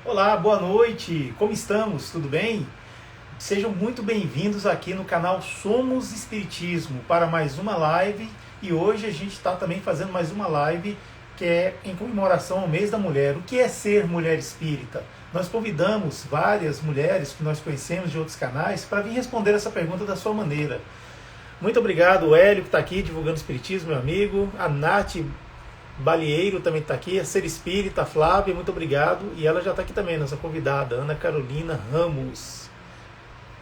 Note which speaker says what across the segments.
Speaker 1: Olá, boa noite. Como estamos? Tudo bem? Sejam muito bem-vindos aqui no canal Somos Espiritismo para mais uma live. E hoje a gente está também fazendo mais uma live que é em comemoração ao mês da mulher. O que é ser mulher espírita? Nós convidamos várias mulheres que nós conhecemos de outros canais para vir responder essa pergunta da sua maneira. Muito obrigado, o Hélio, que está aqui divulgando espiritismo, meu amigo. A Nath Balieiro também está aqui, a Ser Espírita, a Flávia, muito obrigado. E ela já está aqui também, nossa convidada, Ana Carolina Ramos.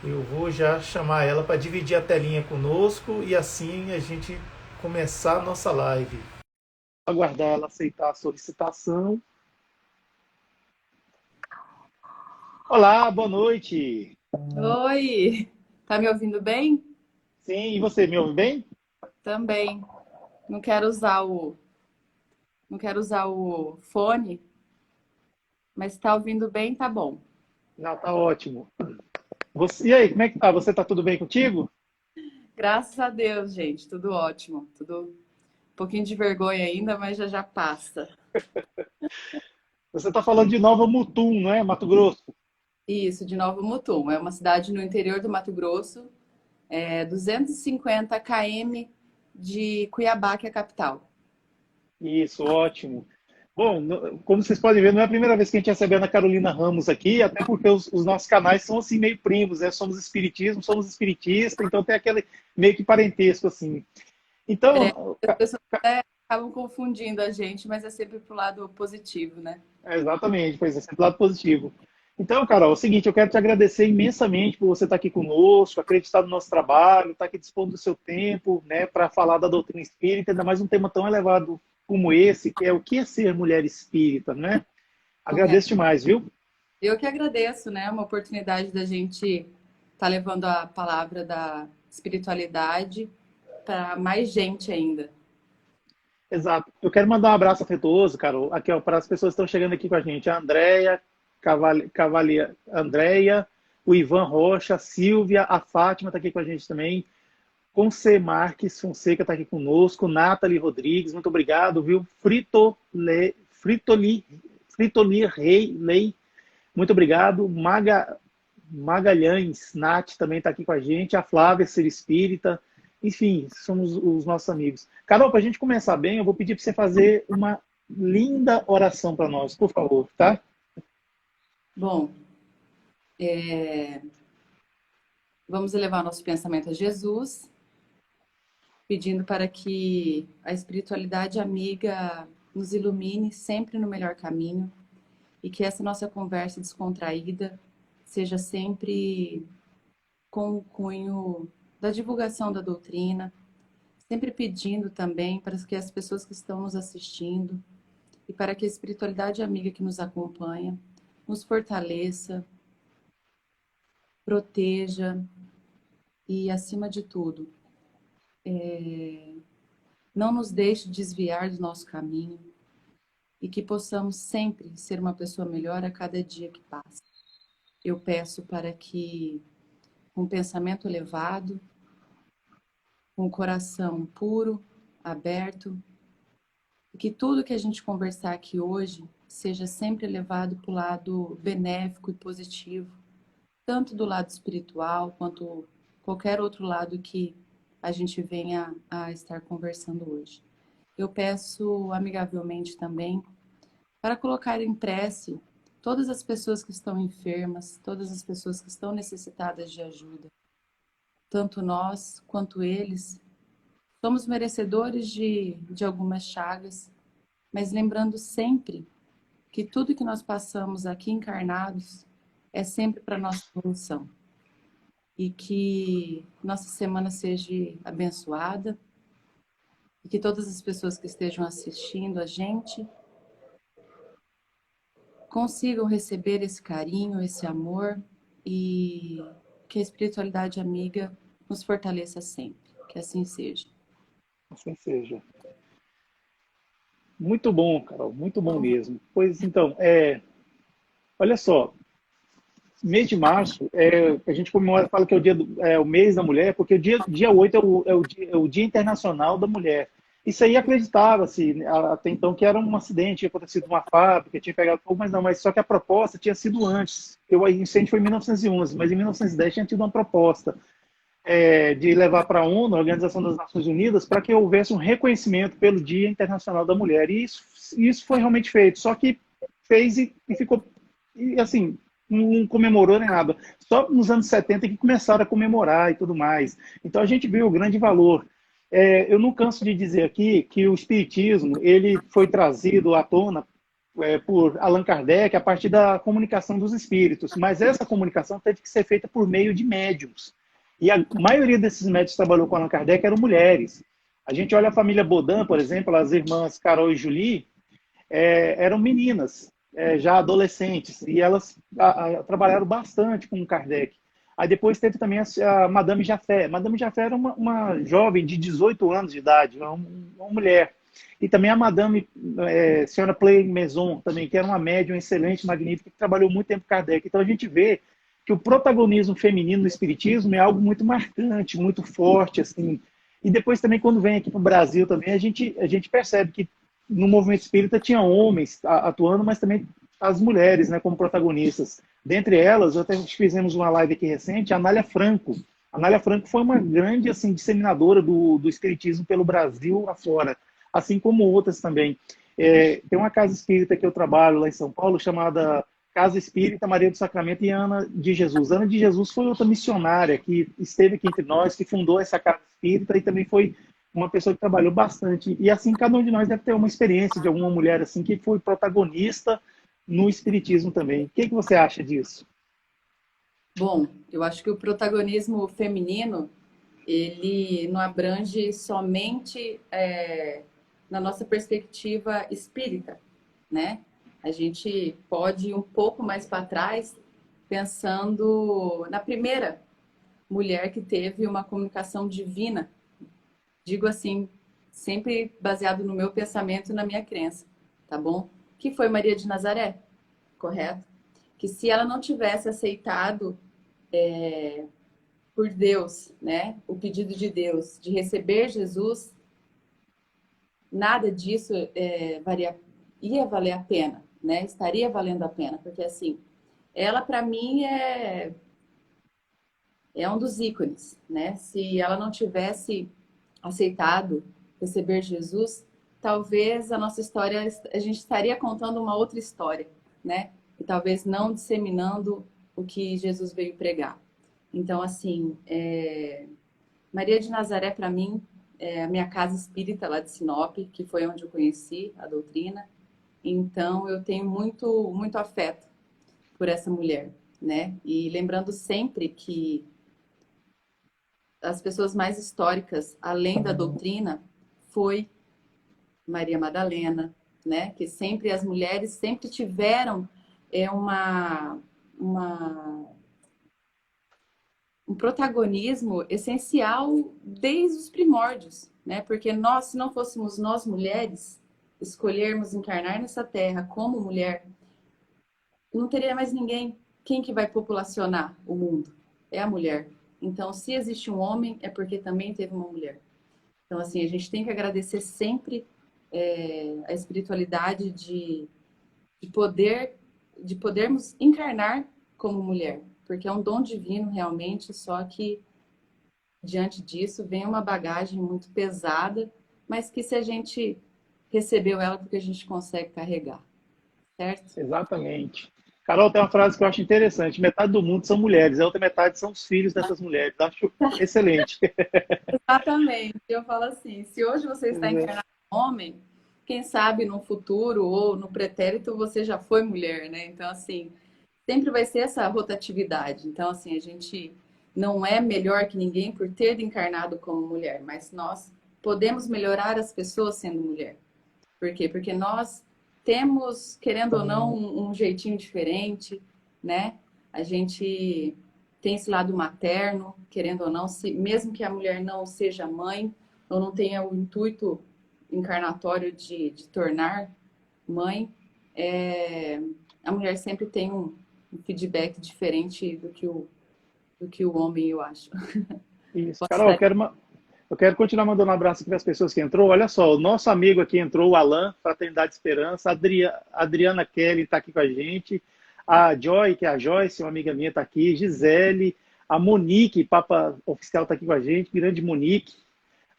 Speaker 1: Eu vou já chamar ela para dividir a telinha conosco e assim a gente começar a nossa live. Aguardar ela aceitar a solicitação. Olá, boa noite.
Speaker 2: Oi, tá me ouvindo bem?
Speaker 1: Sim, e você me ouve bem?
Speaker 2: Também. Não quero usar o, não quero usar o fone, mas se tá ouvindo bem, tá bom.
Speaker 1: Não, tá ótimo. E aí, como é que tá? Você tá tudo bem contigo?
Speaker 2: Graças a Deus, gente, tudo ótimo. Tudo um pouquinho de vergonha ainda, mas já já passa.
Speaker 1: Você tá falando de Nova Mutum, não é? Mato Grosso.
Speaker 2: Isso, de Nova Mutum. É uma cidade no interior do Mato Grosso, 250 km de Cuiabá, que é a capital.
Speaker 1: Isso, ótimo. Bom, como vocês podem ver, não é a primeira vez que a gente recebe a Ana Carolina Ramos aqui, até porque os nossos canais são assim meio primos, né? Somos espiritismo, somos espiritistas, então tem aquele meio que parentesco assim.
Speaker 2: É,
Speaker 1: Então,
Speaker 2: as pessoas até acabam confundindo a gente, mas é sempre pro lado positivo, né?
Speaker 1: exatamente, pois é, sempre lado positivo. Então, Carol, é o seguinte, eu quero te agradecer imensamente por você estar aqui conosco, acreditar no nosso trabalho, estar aqui dispondo do seu tempo, né, para falar da doutrina espírita, ainda mais um tema tão elevado como esse, que é o que é ser mulher espírita, né?
Speaker 2: Correto.
Speaker 1: Agradeço demais, viu?
Speaker 2: Eu que agradeço, né? Uma oportunidade da gente estar levando a palavra da espiritualidade para mais gente ainda.
Speaker 1: Exato. Eu quero mandar um abraço afetuoso, Carol, aqui ó, para as pessoas que estão chegando aqui com a gente. A Andréia, Andréia, o Ivan Rocha, a Silvia, a Fátima está aqui com a gente também. Conce Marques Fonseca está aqui conosco. Nathalie Rodrigues, muito obrigado, viu? Fritoli, Fritoli Lei, muito obrigado. Magalhães, Nath também está aqui com a gente. A Flávia, Ser Espírita. Enfim, somos os nossos amigos. Carol, para a gente começar bem, eu vou pedir para você fazer uma linda oração para nós, por favor, tá?
Speaker 2: Bom, vamos elevar nosso pensamento a Jesus, pedindo para que a espiritualidade amiga nos ilumine sempre no melhor caminho e que essa nossa conversa descontraída seja sempre com o cunho da divulgação da doutrina, sempre pedindo também para que as pessoas que estão nos assistindo e para que a espiritualidade amiga que nos acompanha nos fortaleça, proteja e, acima de tudo, não nos deixe desviar do nosso caminho e que possamos sempre ser uma pessoa melhor a cada dia que passa. Eu peço para que, com um pensamento elevado, com o coração puro, aberto, e que tudo que a gente conversar aqui hoje seja sempre levado para o lado benéfico e positivo, tanto do lado espiritual quanto qualquer outro lado que a gente venha a estar conversando hoje. Eu peço amigavelmente também para colocar em prece todas as pessoas que estão enfermas, todas as pessoas que estão necessitadas de ajuda. Tanto nós quanto eles somos merecedores de algumas chagas, mas lembrando sempre que tudo que nós passamos aqui encarnados é sempre para nossa evolução. E que nossa semana seja abençoada e que todas as pessoas que estejam assistindo a gente consigam receber esse carinho, esse amor e que a espiritualidade amiga nos fortaleça sempre. Que assim seja.
Speaker 1: Assim seja. Muito bom, Carol, muito bom mesmo. Pois então, olha só, mês de março, a gente comemora, fala que é o mês da mulher, porque dia 8 é o dia Internacional da Mulher.
Speaker 3: isso aí acreditava-se até então que era um acidente, tinha acontecido numa fábrica, tinha pegado fogo, mas não, mas só que a proposta tinha sido antes. O incêndio foi em 1911, mas em 1910 tinha tido uma proposta de levar para a ONU, a Organização das Nações Unidas, para que houvesse um reconhecimento pelo Dia Internacional da Mulher. E isso foi realmente feito, só que fez e ficou, e assim, não comemorou nem nada. Só nos anos 70 que começaram a comemorar e tudo mais. Então a gente viu o grande valor. Eu não canso de dizer aqui que o Espiritismo ele foi trazido à tona por Allan Kardec a partir da comunicação dos espíritos, mas essa comunicação teve que ser feita por meio de médiums. E a maioria desses médicos que trabalhou com Allan Kardec eram mulheres. A gente olha a família Baudin, por exemplo, as irmãs Carol e Julie, eram meninas, já adolescentes, e elas trabalharam bastante com Kardec. Aí depois teve também a Madame Jaffé. Madame Jaffé era uma jovem de 18 anos de idade, uma mulher. E também a Madame Senhora Play Maison, também, que era uma médium excelente, magnífica, que trabalhou muito tempo com Kardec. Então a gente vê que o protagonismo feminino no espiritismo é algo muito marcante, muito forte, assim. E depois também, quando vem aqui para o Brasil também, a gente percebe que no movimento espírita tinha homens atuando, mas também as mulheres, né, como protagonistas. Dentre elas, até fizemos uma live aqui recente, a Anália Franco. A Anália Franco foi uma grande assim, disseminadora do espiritismo pelo Brasil afora, assim como outras também. Tem uma casa espírita que eu trabalho lá em São Paulo, chamada Casa Espírita Maria do Sacramento e Ana de Jesus. Ana de Jesus foi outra missionária que esteve aqui entre nós, que fundou essa casa espírita e também foi uma pessoa que trabalhou bastante. E assim, cada um de nós deve ter uma experiência de alguma mulher assim que foi protagonista no espiritismo também. O que você acha disso?
Speaker 2: Bom, eu acho que o protagonismo feminino, ele não abrange somente na nossa perspectiva espírita, né? A gente pode ir um pouco mais para trás, pensando na primeira mulher que teve uma comunicação divina. Digo assim, sempre baseado no meu pensamento e na minha crença, tá bom? Que foi Maria de Nazaré, correto? Que se ela não tivesse aceitado por Deus, né, o pedido de Deus de receber Jesus, nada disso ia valer a pena, né? Estaria valendo a pena, porque assim, ela para mim é um dos ícones, né? Se ela não tivesse aceitado receber Jesus, talvez a nossa história, a gente estaria contando uma outra história, né? E talvez não disseminando o que Jesus veio pregar. Então, assim, Maria de Nazaré, para mim, é a minha casa espírita lá de Sinop, que foi onde eu conheci a doutrina. Então, eu tenho muito, muito afeto por essa mulher, né? E lembrando sempre que as pessoas mais históricas, além da doutrina, foi Maria Madalena, né? Que sempre as mulheres sempre tiveram um protagonismo essencial desde os primórdios, né? Porque nós, se não fôssemos nós mulheres, escolhermos encarnar nessa terra como mulher, não teria mais ninguém. Quem que vai populacionar o mundo? É a mulher. Então, se existe um homem, é porque também teve uma mulher. Então, assim, a gente tem que agradecer sempre a espiritualidade de podermos encarnar como mulher, porque é um dom divino realmente, só que diante disso vem uma bagagem muito pesada, mas que se a gente recebeu ela, porque a gente consegue carregar, certo?
Speaker 3: Exatamente. Carol, tem uma frase que eu acho interessante. Metade do mundo são mulheres, a outra metade são os filhos dessas mulheres. Acho excelente.
Speaker 2: Exatamente. Eu falo assim, se hoje você está encarnado como homem, quem sabe no futuro ou no pretérito você já foi mulher, né? Então, assim, sempre vai ser essa rotatividade. Então, assim, a gente não é melhor que ninguém por ter encarnado como mulher, mas nós podemos melhorar as pessoas sendo mulher. Por quê? Porque nós temos, querendo ou não, um jeitinho diferente, né? A gente tem esse lado materno, querendo ou não, mesmo que a mulher não seja mãe, ou não tenha o intuito encarnatório de tornar mãe, a mulher sempre tem um feedback diferente do que o homem, eu acho.
Speaker 3: Isso.
Speaker 2: Posso
Speaker 3: Carol,
Speaker 2: estar...
Speaker 3: Eu quero continuar mandando um abraço aqui para as pessoas que entrou. Olha só, o nosso amigo aqui entrou, o Alan, Fraternidade Esperança. A Adriana Kelly está aqui com a gente. A Joy, que é a Joyce, uma amiga minha, está aqui. Gisele. A Monique, Papa Oficial, está aqui com a gente. Grande Monique.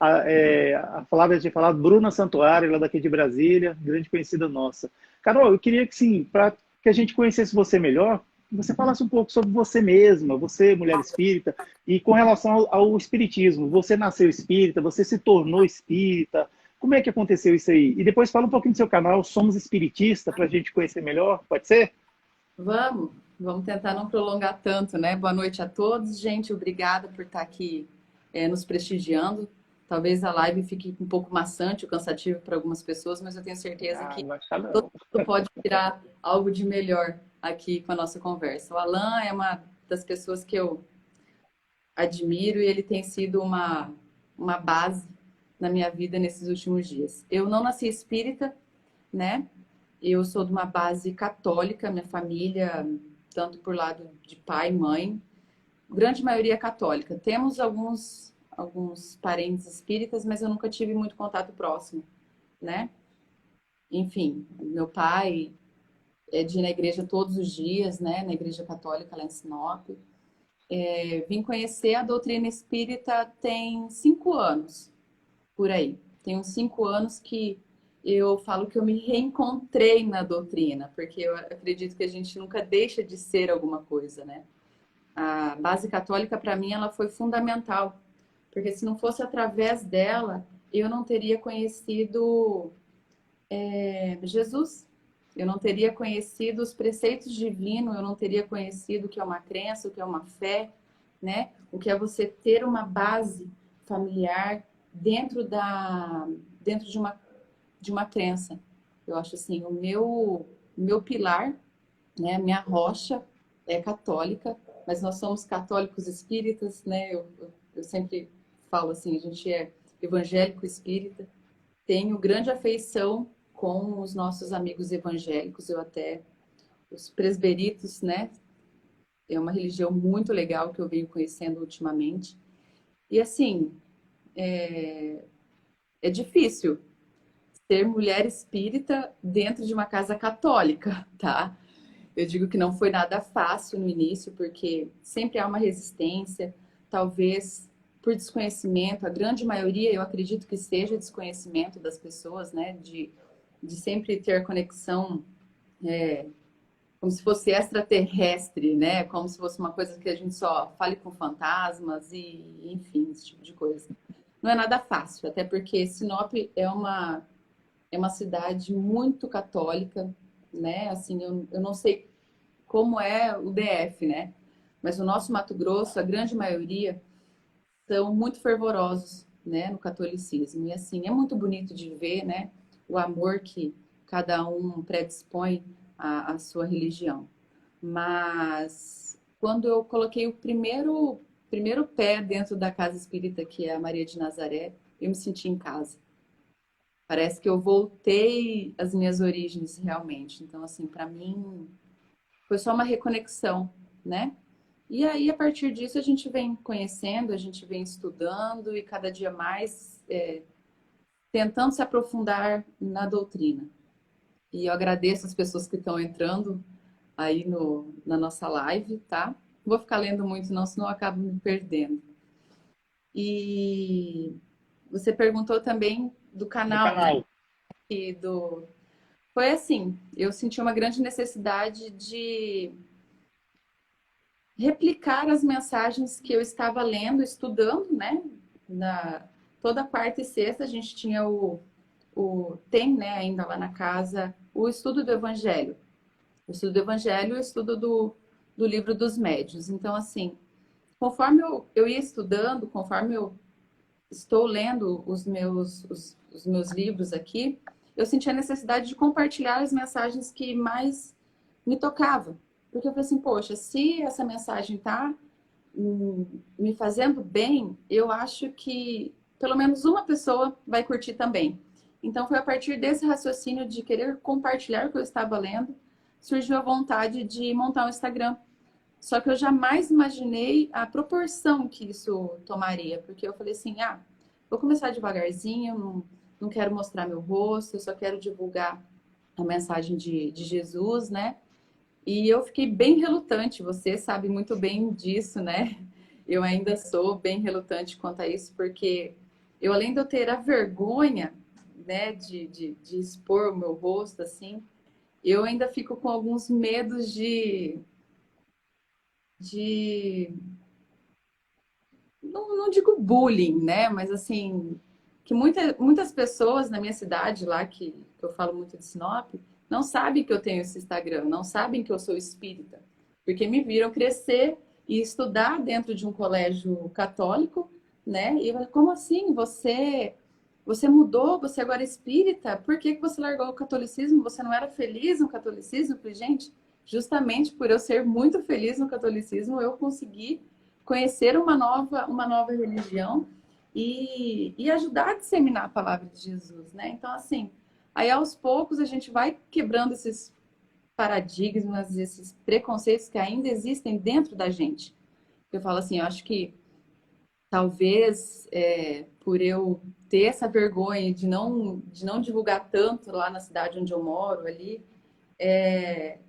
Speaker 3: A Flávia tinha falado, Bruna Santuário, ela daqui de Brasília, grande conhecida nossa. Carol, eu queria que, sim, para que a gente conhecesse você melhor, que você falasse um pouco sobre você mesma, você, mulher espírita, e com relação ao espiritismo. Você nasceu espírita, você se tornou espírita, como é que aconteceu isso aí? E depois fala um pouquinho do seu canal, Somos Espiritistas, para a gente conhecer melhor, pode ser?
Speaker 2: Vamos tentar não prolongar tanto, né? Boa noite a todos, gente. Obrigada por estar aqui nos prestigiando. Talvez a live fique um pouco maçante ou cansativa para algumas pessoas, mas eu tenho certeza que todo mundo pode tirar algo de melhor aqui com a nossa conversa. O Alan é uma das pessoas que eu admiro e ele tem sido uma base na minha vida nesses últimos dias. Eu não nasci espírita, né? Eu sou de uma base católica, minha família, tanto por lado de pai e mãe, grande maioria é católica. Temos alguns parentes espíritas, mas eu nunca tive muito contato próximo, né? Enfim, meu pai é de ir na igreja todos os dias, né? Na igreja católica lá em Sinop. Vim conhecer a doutrina espírita tem 5 anos, por aí. Tem uns 5 anos que eu falo que eu me reencontrei na doutrina, porque eu acredito que a gente nunca deixa de ser alguma coisa, né? A base católica, para mim, ela foi fundamental, porque se não fosse através dela, eu não teria conhecido Jesus, eu não teria conhecido os preceitos divinos, eu não teria conhecido o que é uma crença, o que é uma fé, né? O que é você ter uma base familiar dentro de uma crença. Eu acho assim, o meu pilar, né, a minha rocha é católica, mas nós somos católicos espíritas, né? Eu sempre falo assim, a gente é evangélico espírita. Tenho grande afeição com os nossos amigos evangélicos, os presbíteros, né? É uma religião muito legal que eu venho conhecendo ultimamente. E assim, é difícil ser mulher espírita dentro de uma casa católica, tá? Eu digo que não foi nada fácil no início, porque sempre há uma resistência, talvez por desconhecimento, a grande maioria, eu acredito que seja desconhecimento das pessoas, né? De sempre ter conexão, como se fosse extraterrestre, né? Como se fosse uma coisa que a gente só fale com fantasmas e, enfim, esse tipo de coisa. Não é nada fácil, até porque Sinop é uma cidade muito católica, né? Assim, eu não sei como é o DF, né? Mas o nosso Mato Grosso, a grande maioria, são muito fervorosos, né, no catolicismo. E assim, é muito bonito de ver, né, o amor que cada um predispõe à sua religião. Mas quando eu coloquei o primeiro pé dentro da casa espírita, que é a Maria de Nazaré, eu me senti em casa. Parece que eu voltei às minhas origens realmente. Então, assim, para mim foi só uma reconexão, né? E aí, a partir disso, a gente vem conhecendo, a gente vem estudando e cada dia mais tentando se aprofundar na doutrina. E eu agradeço as pessoas que estão entrando aí na nossa live, tá? Não vou ficar lendo muito, não, senão eu acabo me perdendo. E você perguntou também do canal, né? E Foi assim, eu senti uma grande necessidade de replicar as mensagens que eu estava lendo, estudando, né? Toda quarta e sexta a gente tinha tem, né, ainda lá na casa, o estudo do Evangelho. O estudo do Evangelho e o estudo do livro dos médiuns. Então, assim, conforme eu ia estudando, conforme eu estou lendo os meus livros aqui, eu senti a necessidade de compartilhar as mensagens que mais me tocavam. Porque eu falei assim, poxa, se essa mensagem está me fazendo bem, eu acho que pelo menos uma pessoa vai curtir também. Então, foi a partir desse raciocínio de querer compartilhar o que eu estava lendo, surgiu a vontade de montar um Instagram. Só que eu jamais imaginei a proporção que isso tomaria. Porque eu falei assim, vou começar devagarzinho, não quero mostrar meu rosto, eu só quero divulgar a mensagem de Jesus, né? E eu fiquei bem relutante, você sabe muito bem disso, né? Eu ainda sou bem relutante quanto a isso, porque eu, além de eu ter a vergonha, né, de expor o meu rosto, assim, eu ainda fico com alguns medos de não digo bullying, né? Mas assim, que muitas pessoas na minha cidade lá, que eu falo muito de Sinop, não sabem que eu tenho esse Instagram, não sabem que eu sou espírita, porque me viram crescer e estudar dentro de um colégio católico, né? E eu, como assim? Você mudou, você agora é espírita? Por que você largou o catolicismo? Você não era feliz no catolicismo? Eu falei, gente, justamente por eu ser muito feliz no catolicismo, eu consegui conhecer uma nova religião e ajudar a disseminar a palavra de Jesus, né? Então, assim, aí aos poucos a gente vai quebrando esses paradigmas, esses preconceitos que ainda existem dentro da gente. Eu falo assim, eu acho que talvez por eu ter essa vergonha de não divulgar tanto lá na cidade onde eu moro ali,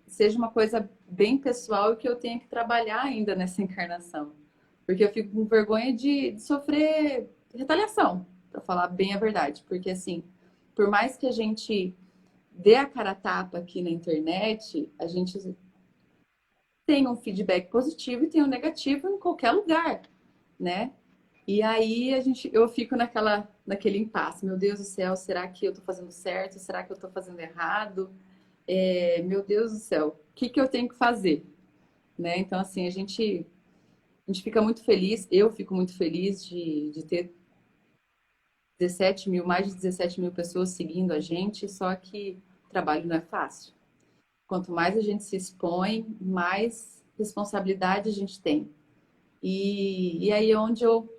Speaker 2: seja uma coisa bem pessoal e que eu tenha que trabalhar ainda nessa encarnação. Porque eu fico com vergonha de sofrer retaliação, para falar bem a verdade. Porque, assim, por mais que a gente dê a cara a tapa aqui na internet, a gente tem um feedback positivo e tem um negativo em qualquer lugar, né? E aí eu fico naquele impasse. Meu Deus do céu, será que eu tô fazendo certo? Será que eu tô fazendo errado? Meu Deus do céu, o que que eu tenho que fazer? Né? Então, assim, a gente fica muito feliz, eu fico muito feliz de ter 17 mil, mais de 17 mil pessoas seguindo a gente, só que o trabalho não é fácil. Quanto mais a gente se expõe, mais responsabilidade a gente tem. E aí é onde eu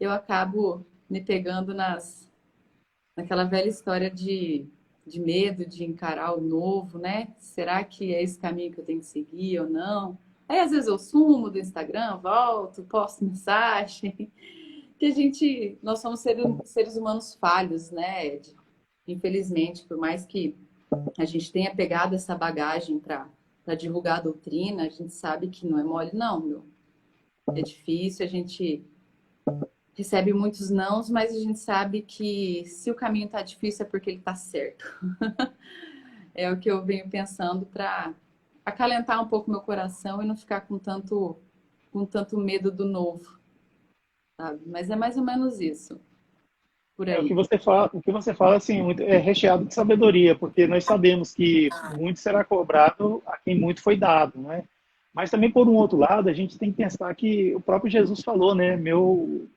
Speaker 2: acabo me pegando naquela velha história de medo de encarar o novo, né? Será que é esse caminho que eu tenho que seguir ou não? Aí às vezes eu sumo do Instagram, volto, posto mensagem. Que nós somos seres humanos falhos, né, Ed? Infelizmente, por mais que a gente tenha pegado essa bagagem para divulgar a doutrina, a gente sabe que não é mole, não, meu. É difícil, a gente recebe muitos nãos, mas a gente sabe que se o caminho está difícil é porque ele está certo. É o que eu venho pensando para acalentar um pouco meu coração e não ficar com tanto medo do novo, sabe? Mas é mais ou menos isso, por
Speaker 3: O
Speaker 2: aí.
Speaker 3: o que você fala assim, é recheado de sabedoria, porque nós sabemos que muito será cobrado a quem muito foi dado, né? Mas também, por um outro lado, a gente tem que pensar que o próprio Jesus falou, né? Meu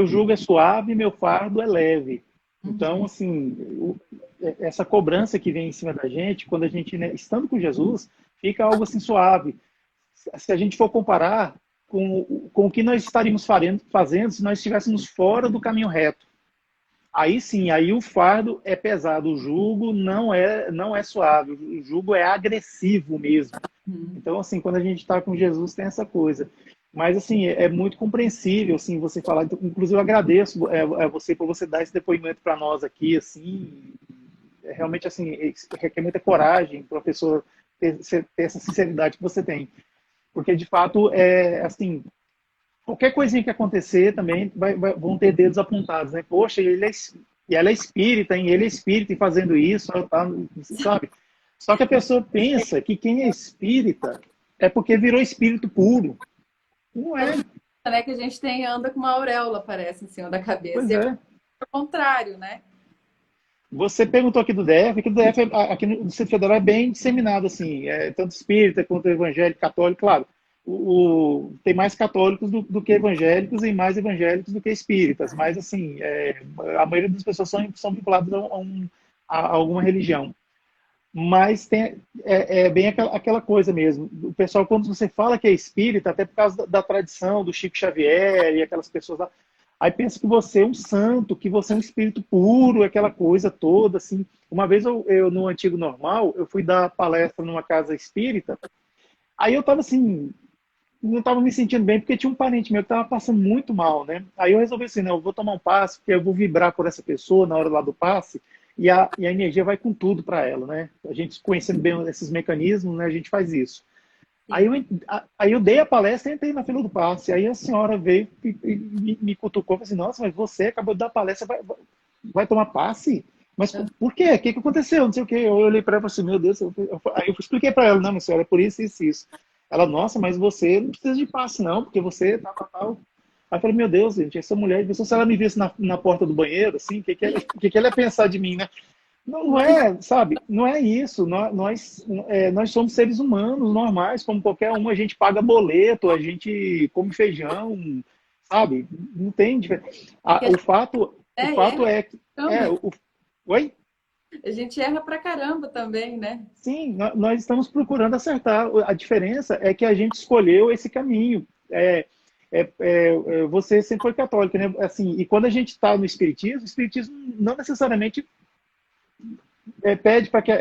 Speaker 3: jugo é suave, meu fardo é leve. Então,
Speaker 2: Uhum.
Speaker 3: assim, essa cobrança que vem em cima da gente, quando a gente, né, estando com Jesus, fica algo assim suave. Se a gente for comparar com o que nós estaríamos fazendo se nós estivéssemos fora do caminho reto. Aí sim, aí o fardo é pesado, o jugo não é suave, o jugo é agressivo mesmo.
Speaker 2: Uhum.
Speaker 3: Então, assim, quando a gente está com Jesus, tem essa coisa. Mas, assim, é muito compreensível, assim, você falar. Então, inclusive, eu agradeço você por você dar esse depoimento para nós aqui, assim. Realmente, assim, requer muita coragem para a pessoa ter essa sinceridade que você tem. Porque, de fato, assim, qualquer coisinha que acontecer também vão ter dedos apontados, né? Poxa, e ela é espírita, hein? Ele é espírita e fazendo isso, tá, sabe? Só que a pessoa pensa que quem é espírita é porque virou espírito puro. Não é.
Speaker 2: Né, que a gente anda com uma auréola, parece, em cima da cabeça.
Speaker 3: Pois
Speaker 2: E é
Speaker 3: é.
Speaker 2: o contrário, né?
Speaker 3: Você perguntou aqui do DF, que o DF aqui no Distrito Federal é bem disseminado, assim, tanto espírita quanto evangélico, católico, claro. Tem mais católicos do que evangélicos e mais evangélicos do que espíritas, mas, assim, a maioria das pessoas são vinculadas a alguma religião. Mas é bem aquela coisa mesmo. O pessoal, quando você fala que é espírita, até por causa da tradição do Chico Xavier e aquelas pessoas lá, aí pensa que você é um santo, que você é um espírito puro, aquela coisa toda, assim. Uma vez no Antigo Normal, eu fui dar palestra numa casa espírita, aí eu estava assim, não estava me sentindo bem porque tinha um parente meu que estava passando muito mal, né? Aí eu resolvi assim, não, eu vou tomar um passe, porque eu vou vibrar por essa pessoa na hora lá do passe e a energia vai com tudo para ela, né? A gente conhecendo bem esses mecanismos, né? A gente faz isso. Aí
Speaker 2: Sim.
Speaker 3: aí eu dei a palestra e entrei na fila do passe. Aí a senhora veio e me cutucou e falou assim, nossa, mas você acabou de dar a palestra, vai tomar passe? Mas por quê? O que aconteceu? Não sei o quê. Eu olhei para ela e falei assim, meu Deus. Aí eu expliquei para ela, não, minha senhora, é por isso, isso, isso. Ela, nossa, mas você não precisa de passe, não, porque você tal, tal, tal. Aí eu falei, meu Deus, gente, essa mulher, se ela me visse na porta do banheiro, assim, o que ela ia pensar de mim, né? Não, não é, sabe? Não é isso. Nós somos seres humanos normais, como qualquer um. A gente paga boleto, a gente come feijão, sabe? Não tem diferença.
Speaker 2: Porque a
Speaker 3: O
Speaker 2: gente
Speaker 3: fato, o fato
Speaker 2: erra
Speaker 3: é que.
Speaker 2: pra caramba.
Speaker 3: Oi?
Speaker 2: A gente erra pra caramba também, né?
Speaker 3: Sim, nós estamos procurando acertar. A diferença é que a gente escolheu esse caminho. Você sempre foi católico, né? Assim, e quando a gente está no espiritismo, o espiritismo não necessariamente pede para que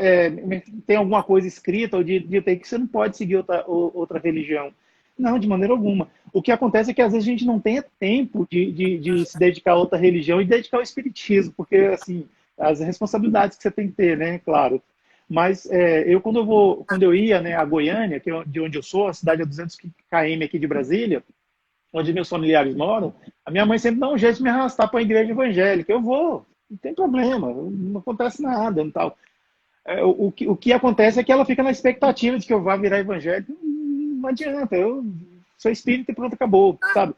Speaker 3: tenha alguma coisa escrita ou de ter que você não pode seguir outra religião. Não, de maneira alguma. O que acontece é que às vezes a gente não tem tempo de se dedicar a outra religião e dedicar ao espiritismo, porque assim, as responsabilidades que você tem que ter, né? Claro. Mas quando eu ia, né, a Goiânia, de onde eu sou, a cidade a 200 km aqui de Brasília, onde meus familiares moram, a minha mãe sempre dá um jeito de me arrastar para a igreja evangélica. Eu vou, não tem problema, não acontece nada, tal. O que acontece é que ela fica na expectativa de que eu vá virar evangélico. Não adianta, eu sou espírita e pronto, acabou, sabe?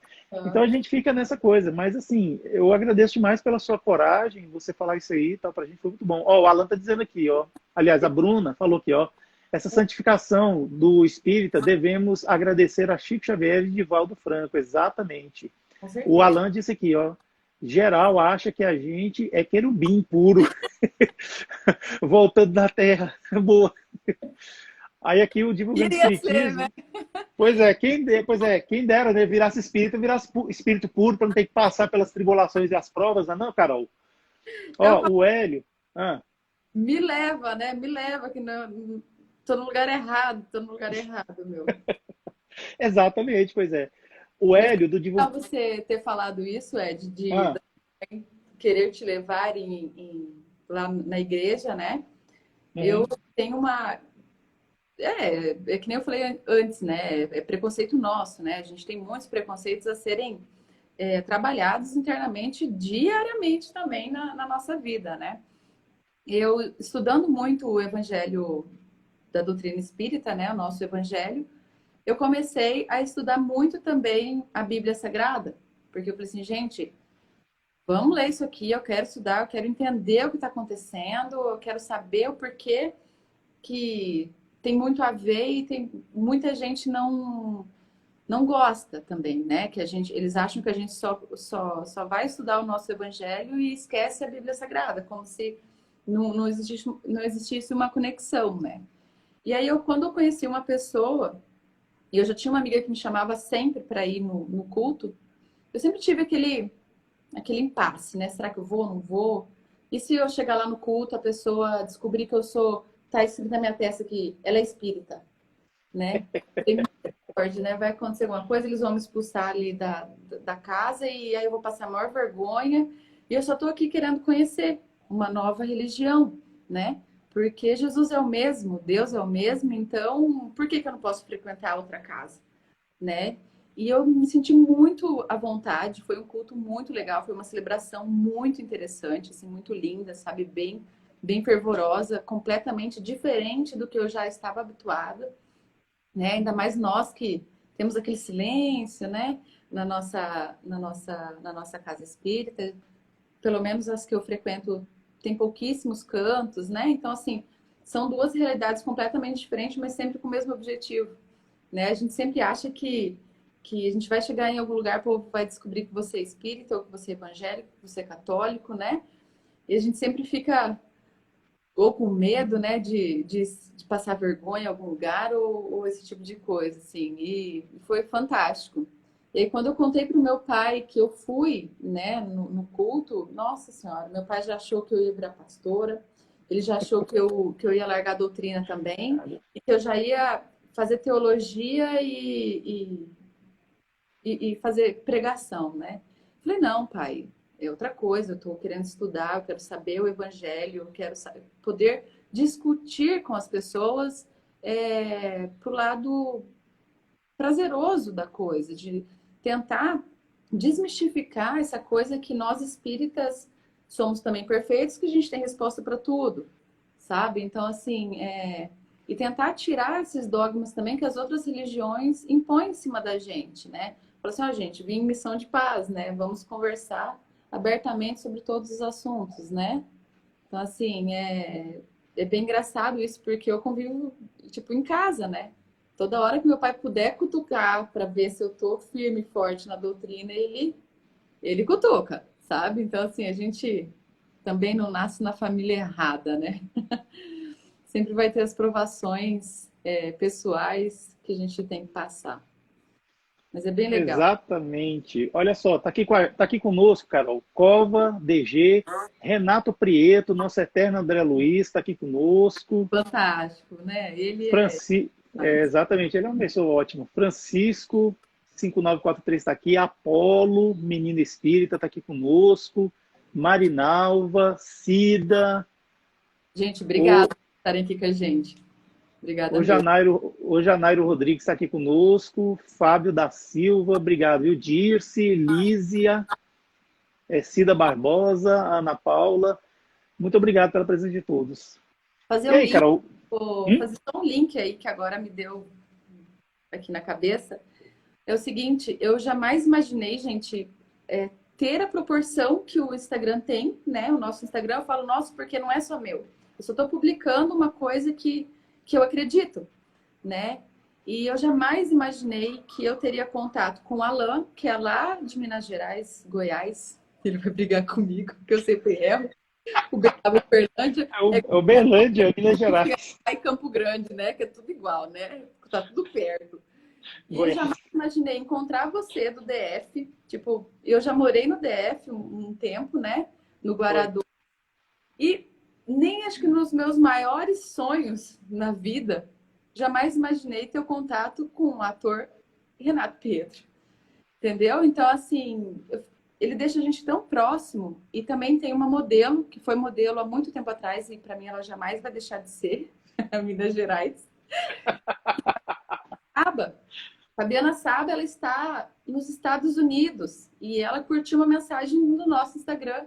Speaker 3: Então a gente fica nessa coisa. Mas assim, eu agradeço demais pela sua coragem, você falar isso aí, tal, pra gente foi muito bom. Ó, o Alan tá dizendo aqui, ó. Aliás, a Bruna falou aqui, ó. Essa santificação do espírita devemos agradecer a Chico Xavier e Divaldo Franco, exatamente.
Speaker 2: Com
Speaker 3: O
Speaker 2: certeza.
Speaker 3: Alan disse aqui, ó. Geral acha que a gente é querubim puro. Voltando da Terra. Boa. Aí aqui o divulgando
Speaker 2: Queria ser, né?
Speaker 3: espiritismo. Pois é, quem dera, né? Virasse espírito, virasse espírito puro para não ter que passar pelas tribulações e as provas, não, Carol?
Speaker 2: Eu
Speaker 3: Ó, o Hélio. Ah,
Speaker 2: Me leva, né? Me leva que não tô no lugar errado, tô no lugar errado, meu.
Speaker 3: exatamente, pois é. O
Speaker 2: Mas
Speaker 3: Hélio do
Speaker 2: legal
Speaker 3: divulgando.
Speaker 2: você ter falado isso, Ed,
Speaker 3: Ah,
Speaker 2: querer te levar lá na igreja, né? Eu
Speaker 3: uhum,
Speaker 2: tenho uma. É que nem eu falei antes, né? É preconceito nosso, né? A gente tem muitos preconceitos a serem trabalhados internamente, diariamente também na nossa vida, né? Eu, estudando muito o evangelho da doutrina espírita, né? O nosso evangelho, eu comecei a estudar muito também a Bíblia Sagrada, porque eu falei assim, gente, vamos ler isso aqui, eu quero estudar, eu quero entender o que está acontecendo, eu quero saber o porquê que tem muito a ver e tem muita gente não gosta também, né? Que eles acham que a gente só vai estudar o nosso evangelho e esquece a Bíblia Sagrada, como se não existisse uma conexão, né? E aí quando eu conheci uma pessoa, e eu já tinha uma amiga que me chamava sempre para ir no culto, eu sempre tive aquele impasse, né? Será que eu vou, não vou? E se eu chegar lá no culto, a pessoa descobrir que tá escrito na minha testa que ela é espírita, né? Tem misericórdia, né? Vai acontecer alguma coisa, eles vão me expulsar ali da casa e aí eu vou passar a maior vergonha. E eu só tô aqui querendo conhecer uma nova religião, né? Porque Jesus é o mesmo, Deus é o mesmo, então por que eu não posso frequentar outra casa, né? E eu me senti muito à vontade, foi um culto muito legal, foi uma celebração muito interessante, assim, muito linda, sabe? Bem fervorosa, completamente diferente do que eu já estava habituada, né? Ainda mais nós que temos aquele silêncio, né? Na nossa casa espírita, pelo menos as que eu frequento tem pouquíssimos cantos, né? Então, assim, são duas realidades completamente diferentes, mas sempre com o mesmo objetivo, né? A gente sempre acha que a gente vai chegar em algum lugar, o povo vai descobrir que você é espírita, ou que você é evangélico, que você é católico, né? E a gente sempre fica ou com medo, né, de passar vergonha em algum lugar ou esse tipo de coisa, assim. E foi fantástico. E aí, quando eu contei para o meu pai que eu fui, né, no culto, nossa senhora, meu pai já achou que eu ia virar pastora, ele já achou que eu ia largar a doutrina também, e que eu já ia fazer teologia e fazer pregação, né? Falei, não, pai, é outra coisa, eu estou querendo estudar, eu quero saber o evangelho, eu quero poder discutir com as pessoas pro lado prazeroso da coisa, de tentar desmistificar essa coisa que nós espíritas somos também perfeitos, que a gente tem resposta para tudo, sabe? Então, assim, e tentar tirar esses dogmas também que as outras religiões impõem em cima da gente, né? Falar assim, ó, gente, vim em missão de paz, né? Vamos conversar abertamente sobre todos os assuntos, né? Então, assim, é bem engraçado isso, porque eu convivo, tipo, em casa, né? Toda hora que meu pai puder cutucar para ver se eu tô firme e forte na doutrina, ele cutuca, sabe? Então, assim, a gente também não nasce na família errada, né? Sempre vai ter as provações pessoais que a gente tem que passar. Mas é bem legal.
Speaker 3: Exatamente. Olha só, tá aqui conosco, Carol, Cova, DG, Renato Prieto, nosso eterno André Luiz, está aqui conosco.
Speaker 2: Fantástico, né? Ele
Speaker 3: exatamente, ele é uma pessoa ótima. Francisco, 5943 está aqui, Apolo, menina espírita, está aqui conosco, Marinalva, Cida.
Speaker 2: Gente, obrigada por estarem aqui com a gente. Obrigada.
Speaker 3: O Janairo Rodrigues está aqui conosco, Fábio da Silva, obrigado, viu? Dirce, Lísia, Cida Barbosa, Ana Paula, muito obrigado pela presença de todos.
Speaker 2: Fazer
Speaker 3: e aí, Carol?
Speaker 2: Fazer só um link aí que agora me deu aqui na cabeça. É o seguinte, eu jamais imaginei, gente, ter a proporção que o Instagram tem, né? O nosso Instagram, eu falo nosso porque não é só meu. Eu só estou publicando uma coisa que eu acredito, né? E eu jamais imaginei que eu teria contato com o Alan, que é lá de Minas Gerais, Goiás. Ele vai brigar comigo, porque eu sempre erro. O Uberlândia.
Speaker 3: O Uberlândia, Minas Gerais.
Speaker 2: Aí Campo Grande, né? Que é tudo igual, né? Tá tudo perto. E eu jamais imaginei encontrar você do DF. Tipo, eu já morei no DF um tempo, né? No Guaradu. E nem acho que nos meus maiores sonhos na vida, jamais imaginei ter o contato com o ator Renato Pedro. Entendeu? Então, assim, ele deixa a gente tão próximo. E também tem uma modelo, que foi modelo há muito tempo atrás, e para mim ela jamais vai deixar de ser, a Minas Gerais. Fabiana Saba, ela está nos Estados Unidos e ela curtiu uma mensagem no nosso Instagram.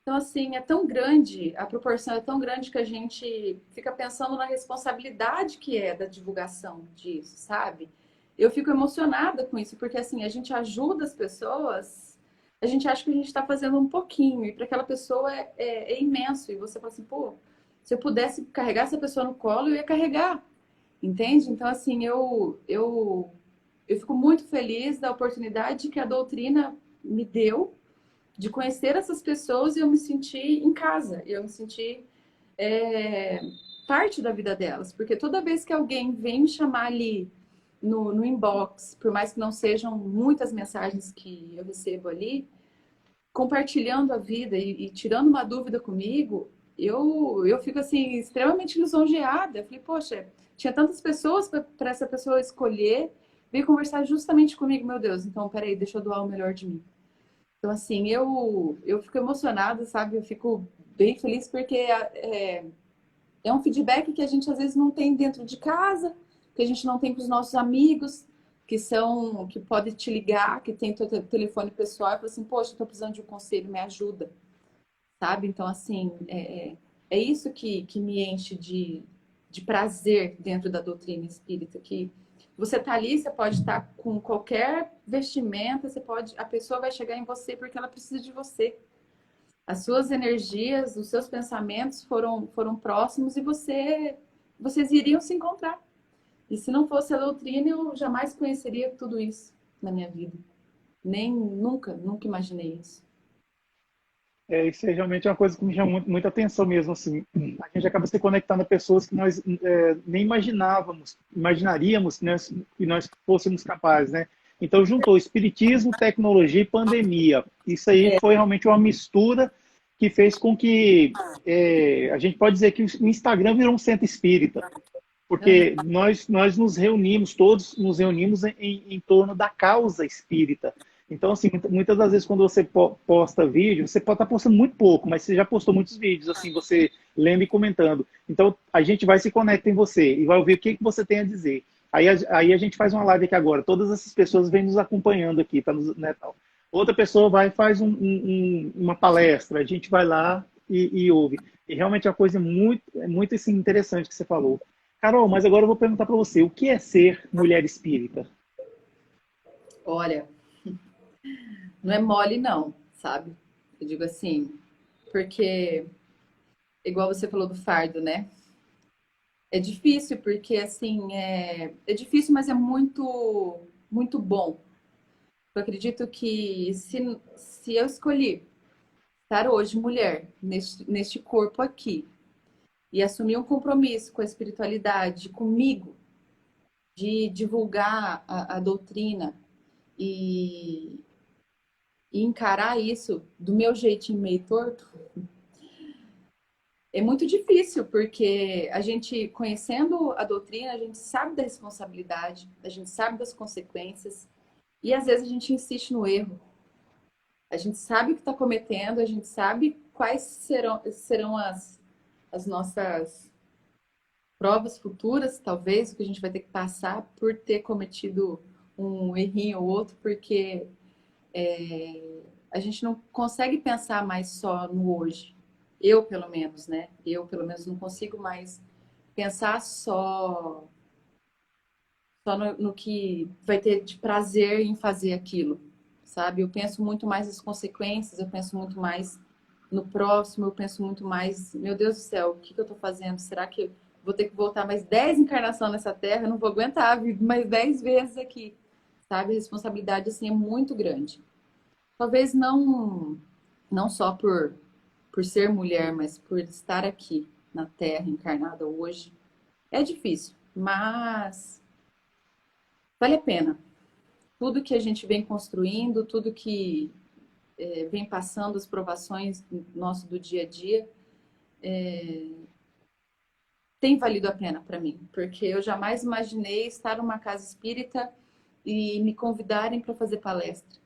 Speaker 2: Então, assim, é tão grande, a proporção é tão grande que a gente fica pensando na responsabilidade que é da divulgação disso, sabe? Eu fico emocionada com isso, porque, assim, a gente ajuda as pessoas, a gente acha que a gente está fazendo um pouquinho, e para aquela pessoa é imenso. E você fala assim, pô, se eu pudesse carregar essa pessoa no colo, eu ia carregar, entende? Então, assim, eu fico muito feliz da oportunidade que a doutrina me deu de conhecer essas pessoas e eu me senti em casa, eu me senti parte da vida delas, porque toda vez que alguém vem me chamar ali no inbox, por mais que não sejam muitas mensagens que eu recebo ali, compartilhando a vida e tirando uma dúvida comigo, eu fico assim extremamente lisonjeada. Eu falei, poxa, tinha tantas pessoas para essa pessoa escolher, veio conversar justamente comigo, meu Deus, então peraí, deixa eu doar o melhor de mim. Então, assim, eu fico emocionada, sabe? Eu fico bem feliz porque é um feedback que a gente às vezes não tem dentro de casa, que a gente não tem com os nossos amigos, que podem te ligar, que tem teu telefone pessoal e fala assim, poxa, eu tô precisando de um conselho, me ajuda, sabe? Então, assim, é isso que me enche de prazer dentro da doutrina espírita, que você tá ali, você pode estar com qualquer vestimenta, a pessoa vai chegar em você porque ela precisa de você. As suas energias, os seus pensamentos foram próximos e vocês iriam se encontrar. E se não fosse a doutrina, eu jamais conheceria tudo isso na minha vida. Nunca imaginei isso.
Speaker 3: Isso é realmente uma coisa que me chama muita atenção mesmo, assim. A gente acaba se conectando a pessoas que nós nem imaginaríamos, né, que nós fôssemos capazes, né? Então juntou espiritismo, tecnologia e pandemia. Isso aí foi realmente uma mistura que fez com que a gente pode dizer que o Instagram virou um centro espírita. porque nós nos reunimos, todos nos reunimos em torno da causa espírita. Então, assim, muitas das vezes quando você posta vídeo, você pode estar postando muito pouco, mas você já postou muitos vídeos, assim, você lendo e comentando. Então, a gente vai se conectar em você e vai ouvir o que você tem a dizer. Aí a gente faz uma live aqui agora, todas essas pessoas vêm nos acompanhando aqui, tá, né, tal. Outra pessoa vai e faz uma palestra, a gente vai lá e ouve. E realmente é uma coisa muito assim, interessante que você falou. Carol, mas agora eu vou perguntar para você, o que é ser mulher espírita?
Speaker 2: Olha, não é mole não, sabe? Eu digo assim, porque igual você falou do fardo, né? É difícil porque assim, é difícil, mas é muito bom. Eu acredito que se eu escolhi estar hoje mulher neste corpo aqui e assumir um compromisso com a espiritualidade, comigo, de divulgar a doutrina e, e encarar isso do meu jeitinho meio torto, é muito difícil, porque a gente, conhecendo a doutrina, a gente sabe da responsabilidade, a gente sabe das consequências, e às vezes a gente insiste no erro. A gente sabe o que está cometendo, a gente sabe quais serão as nossas provas futuras, talvez, o que a gente vai ter que passar por ter cometido um errinho ou outro, porque a gente não consegue pensar mais só no hoje. Eu, pelo menos, né? Eu, pelo menos, não consigo mais pensar só no que vai ter de prazer em fazer aquilo, sabe? Eu penso muito mais nas consequências, eu penso muito mais no próximo, eu penso muito mais, meu Deus do céu, o que eu tô fazendo? Será que eu vou ter que voltar mais 10 encarnações nessa terra? Eu não vou aguentar vir mais 10 vezes aqui, sabe? A responsabilidade, assim, é muito grande. Talvez não só por ser mulher, mas por estar aqui na Terra encarnada hoje. É difícil, mas vale a pena. Tudo que a gente vem construindo, tudo que vem passando, as provações nosso do dia a dia, tem valido a pena para mim, porque eu jamais imaginei estar numa casa espírita e me convidarem para fazer palestra.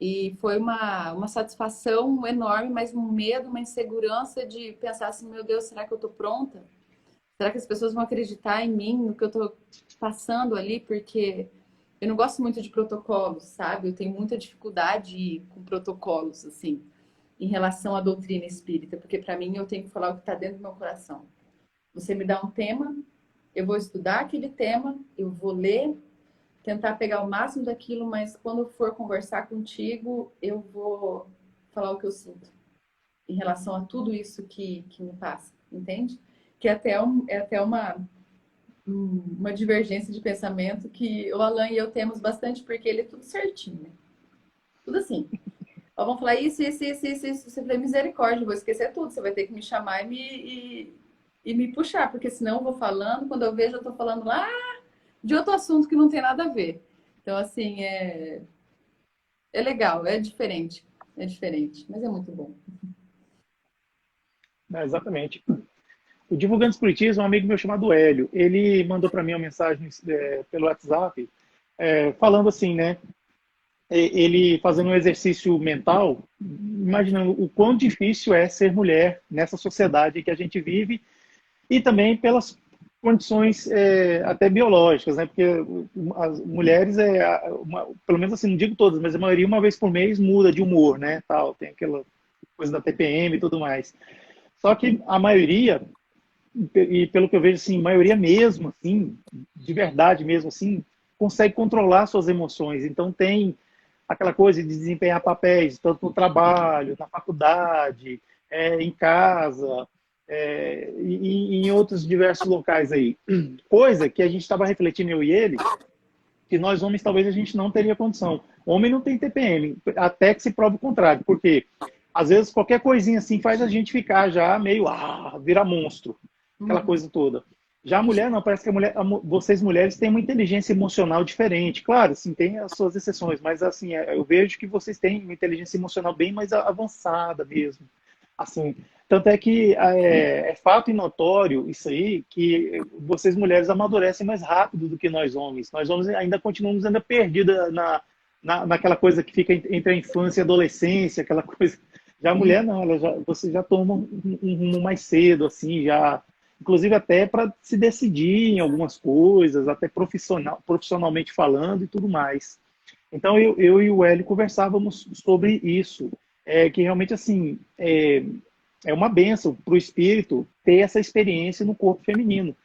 Speaker 2: E foi uma satisfação enorme, mas um medo, uma insegurança de pensar assim, meu Deus, será que eu estou pronta? Será que as pessoas vão acreditar em mim, no que eu estou passando ali? Porque eu não gosto muito de protocolos, sabe? Eu tenho muita dificuldade com protocolos, assim, em relação à doutrina espírita, porque para mim eu tenho que falar o que está dentro do meu coração. Você me dá um tema, eu vou estudar aquele tema, eu vou ler, tentar pegar o máximo daquilo, mas quando eu for conversar contigo, eu vou falar o que eu sinto em relação a tudo isso que me passa, entende? Que é até uma divergência de pensamento que o Alan e eu temos bastante, porque ele é tudo certinho, né? Tudo assim. Ó, vamos falar isso. Você falei, misericórdia, vou esquecer tudo. Você vai ter que me chamar e me puxar, porque senão eu vou falando, quando eu vejo, eu tô falando lá de outro assunto que não tem nada a ver. Então, assim, é legal, é diferente, mas é muito bom.
Speaker 3: Exatamente. O Divulgando Espiritismo, um amigo meu chamado Hélio, ele mandou para mim uma mensagem pelo WhatsApp, falando assim, né? Ele fazendo um exercício mental, imaginando o quão difícil é ser mulher nessa sociedade que a gente vive e também pelas condições até biológicas, né? Porque as mulheres, pelo menos assim, não digo todas, mas a maioria uma vez por mês muda de humor, né? Tal, tem aquela coisa da TPM e tudo mais. Só que a maioria, e pelo que eu vejo, assim, a maioria mesmo, assim, de verdade mesmo, assim, consegue controlar suas emoções. Então tem aquela coisa de desempenhar papéis, tanto no trabalho, na faculdade, em casa, e em outros diversos locais aí. Coisa que a gente estava refletindo, eu e ele, que nós homens talvez a gente não teria condição. Homem não tem TPM, até que se prove o contrário, porque às vezes qualquer coisinha assim faz a gente ficar já meio, vira monstro, aquela coisa toda. Já a mulher não, parece que vocês mulheres têm uma inteligência emocional diferente. Claro, assim, tem as suas exceções, mas assim, eu vejo que vocês têm uma inteligência emocional bem mais avançada mesmo. Assim, tanto é que é fato e notório isso aí, que vocês mulheres amadurecem mais rápido do que nós homens. Nós homens ainda continuamos ainda perdidos naquela coisa que fica entre a infância e a adolescência, aquela coisa. Já a mulher não, você já toma um rumo mais cedo, assim, já, inclusive até para se decidir em algumas coisas, até profissionalmente falando e tudo mais. Então eu e o Hélio conversávamos sobre isso, que realmente assim é uma bênção para o espírito ter essa experiência no corpo feminino.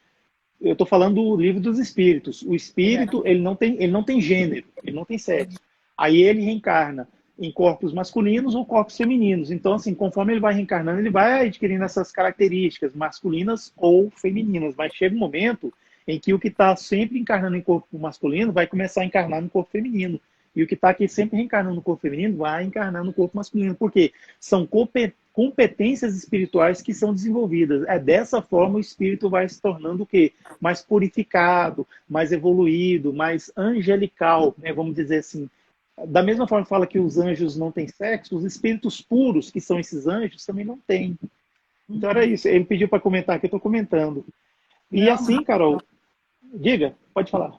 Speaker 3: Eu estou falando do livro dos espíritos. O espírito ele não tem gênero, ele não tem sexo. Aí ele reencarna em corpos masculinos ou corpos femininos. Então, assim, conforme ele vai reencarnando, ele vai adquirindo essas características masculinas ou femininas. Mas chega um momento em que o que está sempre encarnando em corpo masculino vai começar a encarnar no corpo feminino. E o que está aqui sempre reencarnando no corpo feminino vai encarnar no corpo masculino. Por quê? São competências espirituais que são desenvolvidas. É dessa forma o espírito vai se tornando o quê? Mais purificado, mais evoluído, mais angelical, né? Vamos dizer assim. Da mesma forma que fala que os anjos não têm sexo, os espíritos puros, que são esses anjos, também não têm. Então era isso. Ele pediu para comentar, que eu estou comentando. E
Speaker 2: Não,
Speaker 3: assim, Carol, diga, pode falar.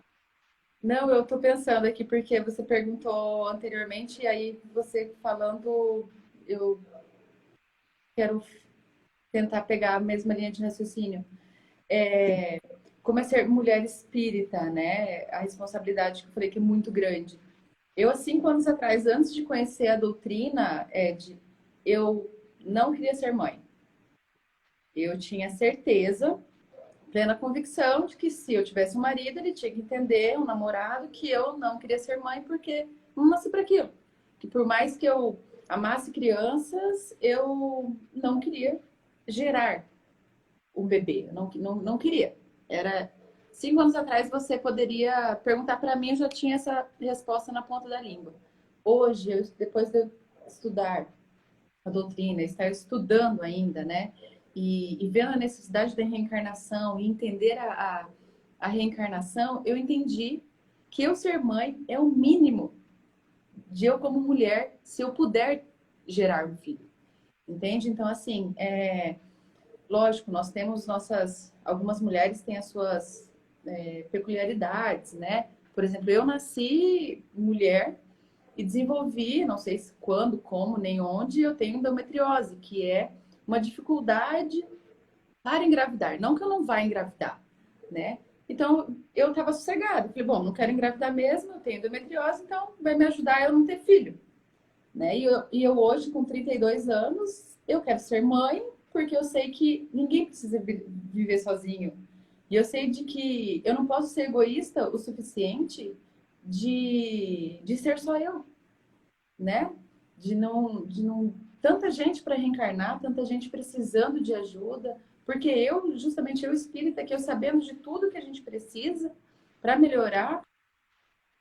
Speaker 2: não, eu tô pensando aqui porque você perguntou anteriormente e aí você falando, eu quero tentar pegar a mesma linha de raciocínio. Como é ser mulher espírita, né? A responsabilidade que eu falei que é muito grande. Eu, há 5 anos atrás, antes de conhecer a doutrina, eu não queria ser mãe. Eu tinha certeza, plena convicção de que se eu tivesse um marido, ele tinha que entender, um namorado, que eu não queria ser mãe porque não nasci para aquilo. Que por mais que eu amasse crianças, eu não queria gerar um bebê. Eu não queria. Era 5 anos atrás você poderia perguntar para mim, eu já tinha essa resposta na ponta da língua. Hoje, depois de eu estudar a doutrina, estar estudando ainda, né? E vendo a necessidade da reencarnação e entender a reencarnação, eu entendi que eu ser mãe é o mínimo de eu como mulher, se eu puder gerar um filho. Entende? Então, assim, lógico, nós temos algumas mulheres têm as suas peculiaridades, né? Por exemplo, eu nasci mulher e desenvolvi, não sei quando, como, nem onde, eu tenho endometriose, que é uma dificuldade para engravidar. Não que eu não vá engravidar, né? Então, eu estava sossegada. Falei, bom, não quero engravidar mesmo, eu tenho endometriose, então vai me ajudar eu não ter filho. Né? E eu hoje, com 32 anos, eu quero ser mãe, porque eu sei que ninguém precisa viver sozinho. E eu sei de que eu não posso ser egoísta o suficiente de ser só eu, né? De não tanta gente para reencarnar, tanta gente precisando de ajuda, porque justamente eu espírita, que eu sabendo de tudo que a gente precisa para melhorar,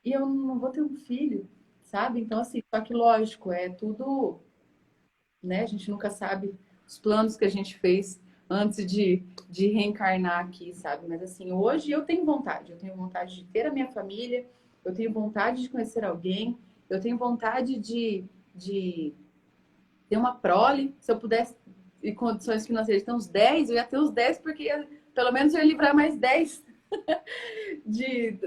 Speaker 2: e eu não vou ter um filho, sabe? Então, assim, só que lógico, é tudo, né? A gente nunca sabe os planos que a gente fez antes de reencarnar aqui, sabe? Mas assim, hoje eu tenho vontade de ter a minha família, eu tenho vontade de conhecer alguém, eu tenho vontade de ter uma prole, se eu pudesse, em condições financeiras, ter uns 10, eu ia ter uns 10, porque pelo menos eu ia livrar mais 10 de,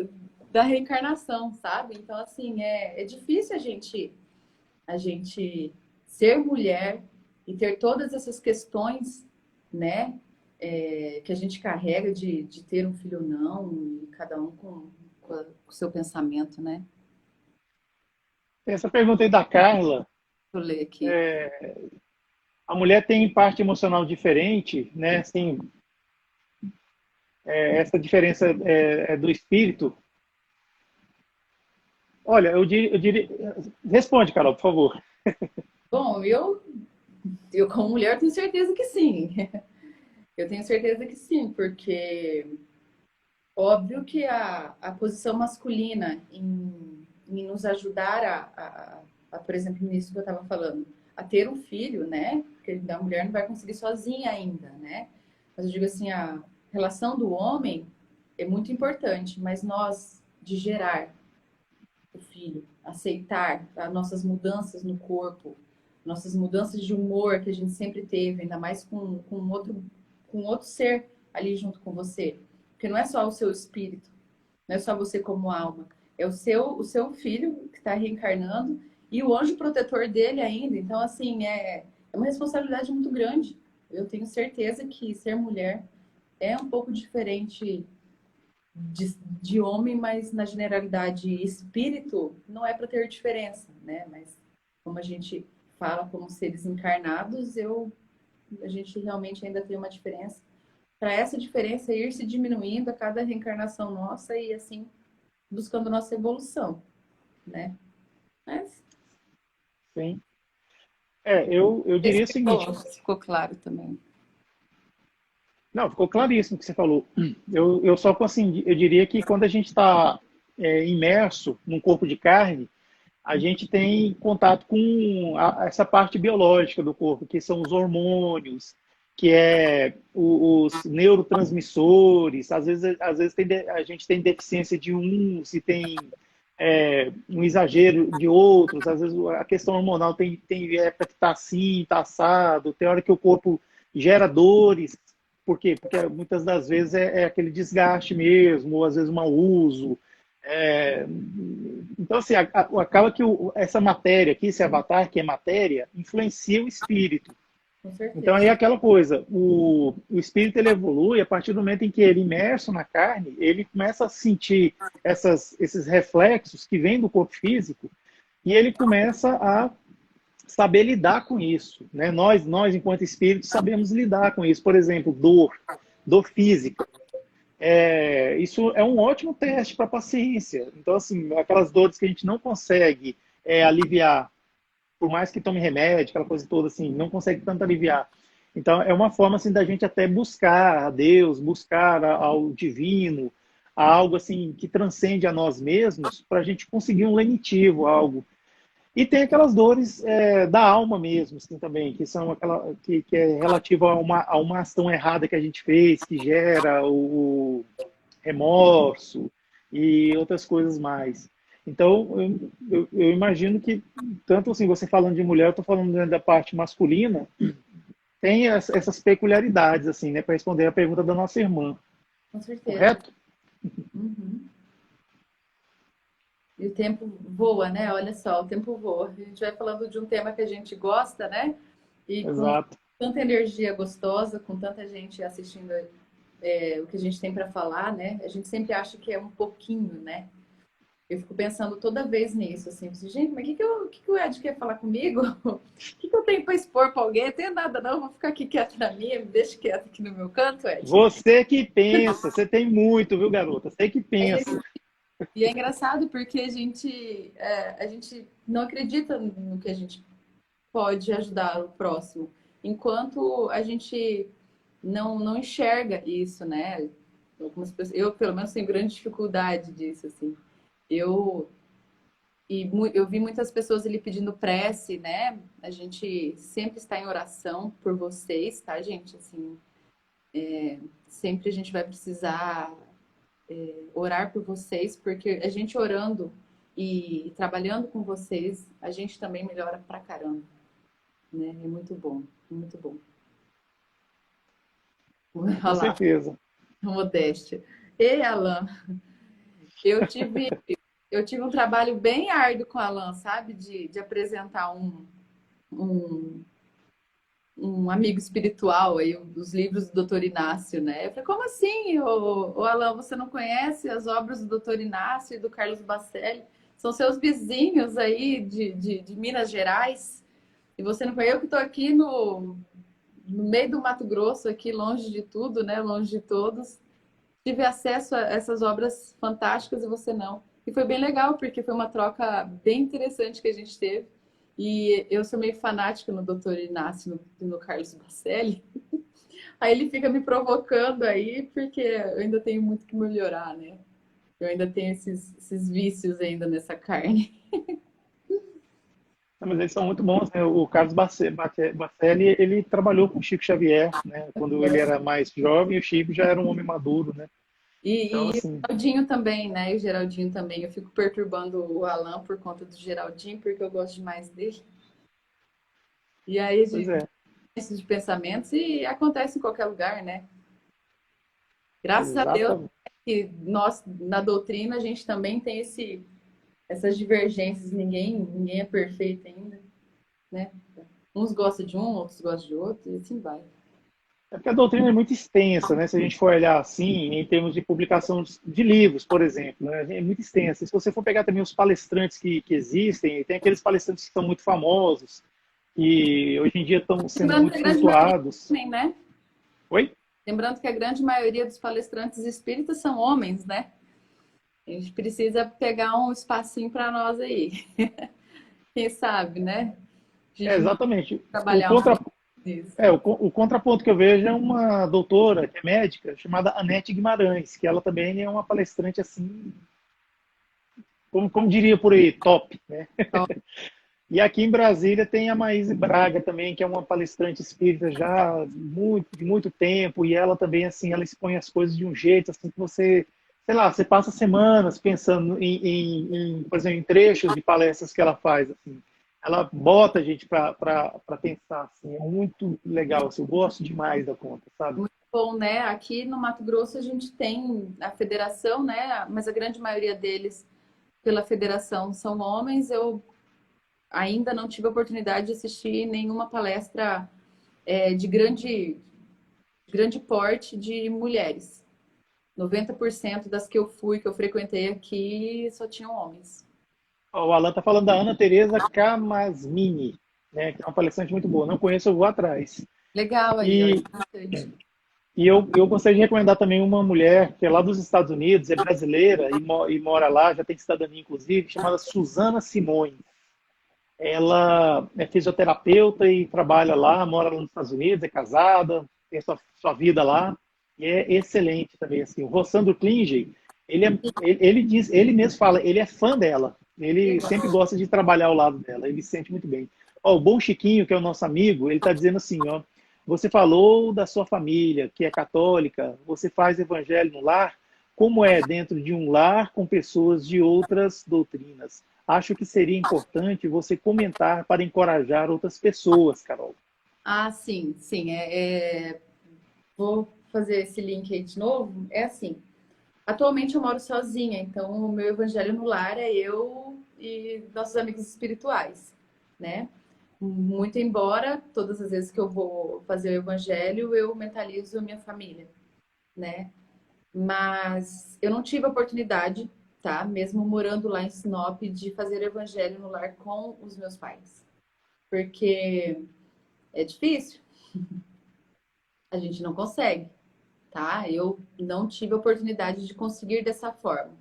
Speaker 2: da reencarnação, sabe? Então, assim, é difícil a gente ser mulher e ter todas essas questões, né? Que a gente carrega de ter um filho ou não, e cada um com o seu pensamento, né?
Speaker 3: Essa pergunta aí da Carla,
Speaker 2: Deixa eu ler aqui.
Speaker 3: a mulher tem parte emocional diferente, né? Assim, essa diferença é do espírito. Olha, eu diria. Responde, Carol, por favor.
Speaker 2: Bom, eu como mulher tenho certeza que sim. Eu tenho certeza que sim, porque óbvio que a posição masculina em nos ajudar por exemplo, nisso que eu estava falando, a ter um filho, né? Porque a mulher não vai conseguir sozinha ainda, né? Mas eu digo assim, a relação do homem é muito importante, mas nós, de gerar o filho, aceitar as nossas mudanças no corpo, nossas mudanças de humor que a gente sempre teve, ainda mais com outro ser ali junto com você. Porque não é só o seu espírito, não é só você como alma, é o seu filho que está reencarnando e o anjo protetor dele ainda. Então, assim, é uma responsabilidade muito grande. Eu tenho certeza que ser mulher é um pouco diferente de homem, mas na generalidade espírito não é para ter diferença, né? Mas como a gente fala como seres encarnados, a gente realmente ainda tem uma diferença. Para essa diferença ir se diminuindo a cada reencarnação nossa e assim buscando nossa evolução, né? Mas
Speaker 3: Sim. Eu diria o seguinte.
Speaker 2: ficou claro também.
Speaker 3: Não, ficou claríssimo o que você falou. Eu só assim, eu diria que quando a gente está imerso num corpo de carne, a gente tem contato com essa parte biológica do corpo, que são os hormônios, que é os neurotransmissores. Às vezes a gente tem deficiência de uns e tem um exagero de outros. Às vezes a questão hormonal tem época que está assim, está assado. Tem hora que o corpo gera dores. Por quê? Porque muitas das vezes é aquele desgaste mesmo, ou às vezes mau uso. Então, assim, acaba que essa matéria aqui, esse avatar que é matéria, influencia o espírito.
Speaker 2: Com certeza.
Speaker 3: Então, aí é aquela coisa, o espírito ele evolui a partir do momento em que ele, imerso na carne, ele começa a sentir esses reflexos que vêm do corpo físico e ele começa a saber lidar com isso, né? Nós, enquanto espíritos, sabemos lidar com isso. Por exemplo, dor física. Isso é um ótimo teste para a paciência. Então, assim, aquelas dores que a gente não consegue aliviar, por mais que tome remédio, aquela coisa toda, assim, não consegue tanto aliviar. Então, é uma forma, assim, da gente até buscar a Deus, buscar ao divino, a algo, assim, que transcende a nós mesmos, para a gente conseguir um lenitivo, algo. E tem aquelas dores da alma mesmo, assim, também, que são que é relativa a uma ação errada que a gente fez, que gera o remorso e outras coisas mais. Então, eu imagino que, tanto assim, você falando de mulher, eu estou falando da parte masculina, tem essas peculiaridades, assim, né, para responder a pergunta da nossa irmã.
Speaker 2: Com certeza.
Speaker 3: Correto?
Speaker 2: Uhum. E o tempo voa, né? Olha só, o tempo voa. A gente vai falando de um tema que a gente gosta, né? E
Speaker 3: Exato.
Speaker 2: com tanta energia gostosa, com tanta gente assistindo o que a gente tem para falar, né? A gente sempre acha que é um pouquinho, né? Eu fico pensando toda vez nisso, assim, gente, mas o que o Ed quer falar comigo? O que eu tenho para expor para alguém? Não tenho nada, não, vou ficar aqui quieta na minha, me deixa quieta aqui no meu canto, Ed.
Speaker 3: Você que pensa, você tem muito, viu, garota? Você que pensa.
Speaker 2: E é engraçado porque a gente não acredita no que a gente pode ajudar o próximo, enquanto a gente não enxerga isso, né? Algumas pessoas, eu, pelo menos, tenho grande dificuldade disso, assim. Eu vi muitas pessoas ali pedindo prece, né? A gente sempre está em oração por vocês, tá, gente? Assim, sempre a gente vai precisar orar por vocês, porque a gente orando e trabalhando com vocês, a gente também melhora pra caramba, né? É muito bom, muito bom. Olha
Speaker 3: Com
Speaker 2: lá,
Speaker 3: certeza.
Speaker 2: modéstia. Ei, Alan, eu tive um trabalho bem árduo com o Alan, sabe? De apresentar um amigo espiritual aí, os livros do Dr. Inácio, né? Eu falei, como assim, ô Alan, você não conhece as obras do Dr. Inácio e do Carlos Bacelli? São seus vizinhos aí de Minas Gerais, e você não conhece? Eu que estou aqui no meio do Mato Grosso, aqui longe de tudo, né? Longe de todos. Tive acesso a essas obras fantásticas e você não. E foi bem legal, porque foi uma troca bem interessante que a gente teve. E eu sou meio fanática no Dr. Inácio e no Carlos Bacelli. Aí ele fica me provocando aí, porque eu ainda tenho muito que melhorar, né? Eu ainda tenho esses vícios ainda nessa carne.
Speaker 3: Não, mas eles são muito bons, né? O Carlos Bacelli, ele trabalhou com o Chico Xavier, né? Quando ele era mais jovem, o Chico já era um homem maduro, né? Então,
Speaker 2: E
Speaker 3: assim,
Speaker 2: o Geraldinho também, né? E o Geraldinho também. Eu fico perturbando o Alan por conta do Geraldinho, porque eu gosto demais dele. E aí,
Speaker 3: Pois é,
Speaker 2: de pensamentos e acontece em qualquer lugar, né? Graças a Deus
Speaker 3: exatamente.
Speaker 2: que nós, na doutrina, a gente também tem essas divergências. Ninguém é perfeito ainda, né? Uns gostam de um, outros gostam de outro, e assim vai.
Speaker 3: É porque a doutrina é muito extensa, né? Se a gente for olhar assim, em termos de publicação de livros, por exemplo, né? É muito extensa. Se você for pegar também os palestrantes que existem, tem aqueles palestrantes que são muito famosos, que hoje em dia estão sendo
Speaker 2: Lembrando que
Speaker 3: muito
Speaker 2: a grande maioria
Speaker 3: cultuados.
Speaker 2: também, né?
Speaker 3: Oi?
Speaker 2: Lembrando que a grande maioria dos palestrantes espíritas são homens, né? A gente precisa pegar um espacinho para nós aí. Quem sabe, né? A
Speaker 3: É,
Speaker 2: gente não
Speaker 3: exatamente.
Speaker 2: trabalhar um pouco nisso.
Speaker 3: O contraponto que eu vejo é uma doutora, que é médica, chamada Anete Guimarães, que ela também é uma palestrante assim, como diria por aí, top, né?
Speaker 2: Então,
Speaker 3: E aqui em Brasília tem a Maíse Braga também, que é uma palestrante espírita já de muito tempo, e ela também, assim, ela expõe as coisas de um jeito, assim, que você, sei lá, você passa semanas pensando por exemplo, em trechos de palestras que ela faz, assim. Ela bota a gente para pensar, assim, é muito legal, assim, eu gosto demais da conta, sabe?
Speaker 2: muito bom, né? Aqui no Mato Grosso a gente tem a federação, né? Mas a grande maioria deles, pela federação, são homens. Eu ainda não tive a oportunidade de assistir nenhuma palestra de grande porte de mulheres. 90% das que eu fui, que eu frequentei aqui, só tinham homens.
Speaker 3: Ó, o Alan tá falando da Ana Teresa Camasmini, né, que é uma palestrante muito boa. Não conheço, eu vou atrás.
Speaker 2: Legal aí, ó,
Speaker 3: E
Speaker 2: interessante.
Speaker 3: eu gostaria de recomendar também uma mulher que é lá dos Estados Unidos, é brasileira e mora lá, já tem cidadania inclusive, chamada Suzana Simões. Ela é fisioterapeuta e trabalha lá, mora lá nos Estados Unidos, é casada, tem sua vida lá, e é excelente também. Assim. O Rossandro Klinger, ele diz, ele mesmo fala, ele é fã dela, ele sempre
Speaker 2: Legal.
Speaker 3: gosta de trabalhar ao lado dela, ele se sente muito bem. Ó, o Bom Chiquinho, que é o nosso amigo, ele está dizendo assim, ó, você falou da sua família, que é católica, você faz evangelho no lar, como é dentro de um lar com pessoas de outras doutrinas? Acho que seria importante você comentar para encorajar outras pessoas, Carol.
Speaker 2: Ah, sim, sim. Vou fazer esse link aí de novo. É assim. Atualmente eu moro sozinha, então o meu evangelho no lar é eu e nossos amigos espirituais, né? Muito embora todas as vezes que eu vou fazer o evangelho, eu mentalizo a minha família, né? Mas eu não tive a oportunidade, tá? Mesmo morando lá em Sinop, de fazer o evangelho no lar com os meus pais. Porque é difícil, a gente não consegue, tá? Eu não tive a oportunidade de conseguir dessa forma.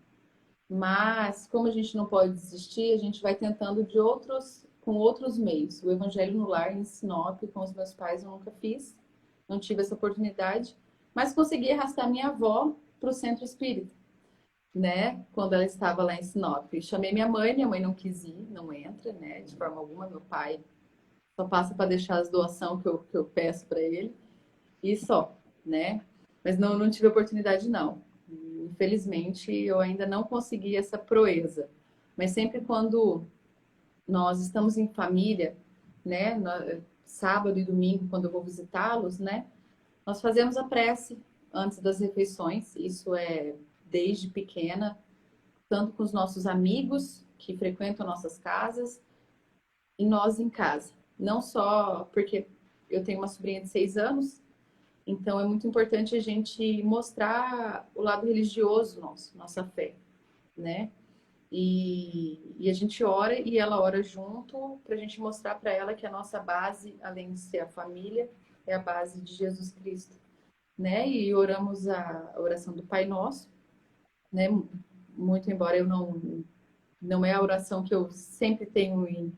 Speaker 2: Mas, como a gente não pode desistir, a gente vai tentando com outros meios. O Evangelho no Lar, em Sinop, com os meus pais, eu nunca fiz, não tive essa oportunidade, mas consegui arrastar minha avó para o centro espírita, né? Quando ela estava lá em Sinop. Chamei minha mãe não quis ir, não entra, né? De forma alguma, meu pai só passa para deixar as doações que eu peço para ele, e só, né? Mas não tive oportunidade, não. Infelizmente, eu ainda não consegui essa proeza. Mas sempre quando nós estamos em família, né, sábado e domingo, quando eu vou visitá-los, né, nós fazemos a prece antes das refeições. Isso é desde pequena, tanto com os nossos amigos que frequentam nossas casas e nós em casa. Não só porque eu tenho uma sobrinha de 6 anos, então é muito importante a gente mostrar o lado religioso nosso, nossa fé, né? E a gente ora e ela ora junto para a gente mostrar para ela que a nossa base, além de ser a família, é a base de Jesus Cristo, né? E oramos a oração do Pai Nosso, né? Muito embora eu não é a oração que eu sempre tenho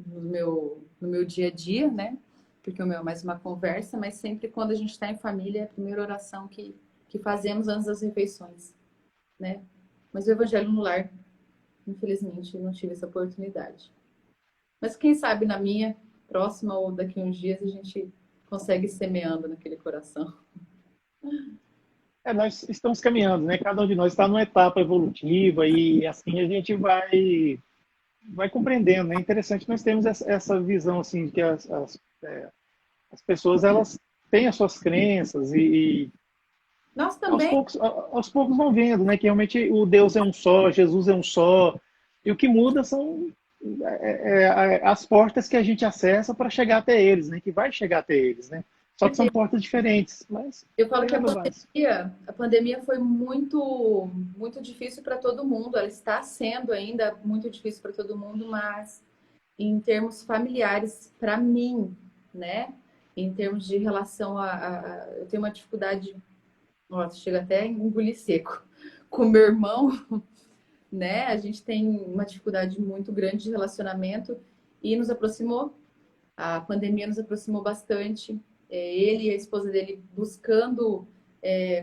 Speaker 2: no meu dia a dia, né? Porque o meu é mais uma conversa, mas sempre quando a gente está em família, é a primeira oração que fazemos antes das refeições, né? Mas o Evangelho no Lar, infelizmente, não tive essa oportunidade. Mas quem sabe na minha próxima ou daqui a uns dias a gente consegue ir semeando naquele coração.
Speaker 3: É, nós estamos caminhando, né? Cada um de nós está numa etapa evolutiva e assim a gente vai vai compreendendo, né? É interessante nós temos essa visão assim de que as pessoas elas têm as suas crenças e
Speaker 2: Nós também.
Speaker 3: aos poucos vão vendo, né, que realmente o Deus é um só, Jesus é um só, e o que muda são as portas que a gente acessa para chegar até eles, né, que vai chegar até eles, né? Só que são portas diferentes, mas
Speaker 2: Eu falo que
Speaker 3: chegando lá.
Speaker 2: a pandemia foi muito, muito difícil para todo mundo. Ela está sendo ainda muito difícil para todo mundo, mas em termos familiares, para mim, né? Em termos de relação eu tenho uma dificuldade, nossa, chega até a engolir seco. Com meu irmão, né? A gente tem uma dificuldade muito grande de relacionamento e nos aproximou. A pandemia nos aproximou bastante. Ele e a esposa dele buscando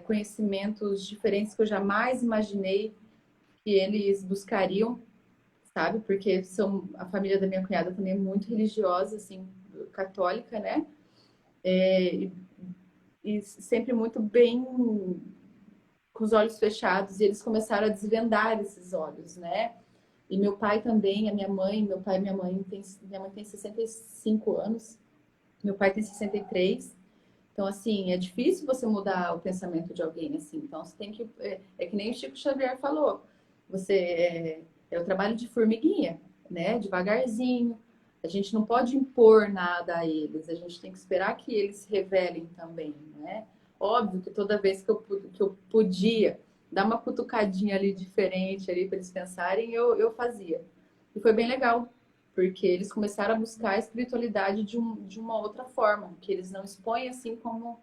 Speaker 2: conhecimentos diferentes que eu jamais imaginei que eles buscariam, sabe? Porque a família da minha cunhada também é muito religiosa, assim, católica, né? E sempre muito bem com os olhos fechados, e eles começaram a desvendar esses olhos, né? E meu pai também, a minha mãe, meu pai e minha mãe tem 65 anos, meu pai tem 63. Então, assim, é difícil você mudar o pensamento de alguém, assim. Então, você tem que. É que nem o Chico Xavier falou. É o trabalho de formiguinha, né? Devagarzinho. A gente não pode impor nada a eles. A gente tem que esperar que eles se revelem também, né? Óbvio que toda vez que eu podia dar uma cutucadinha ali diferente ali para eles pensarem, eu fazia. E foi bem legal, porque eles começaram a buscar a espiritualidade de uma outra forma, que eles não expõem assim como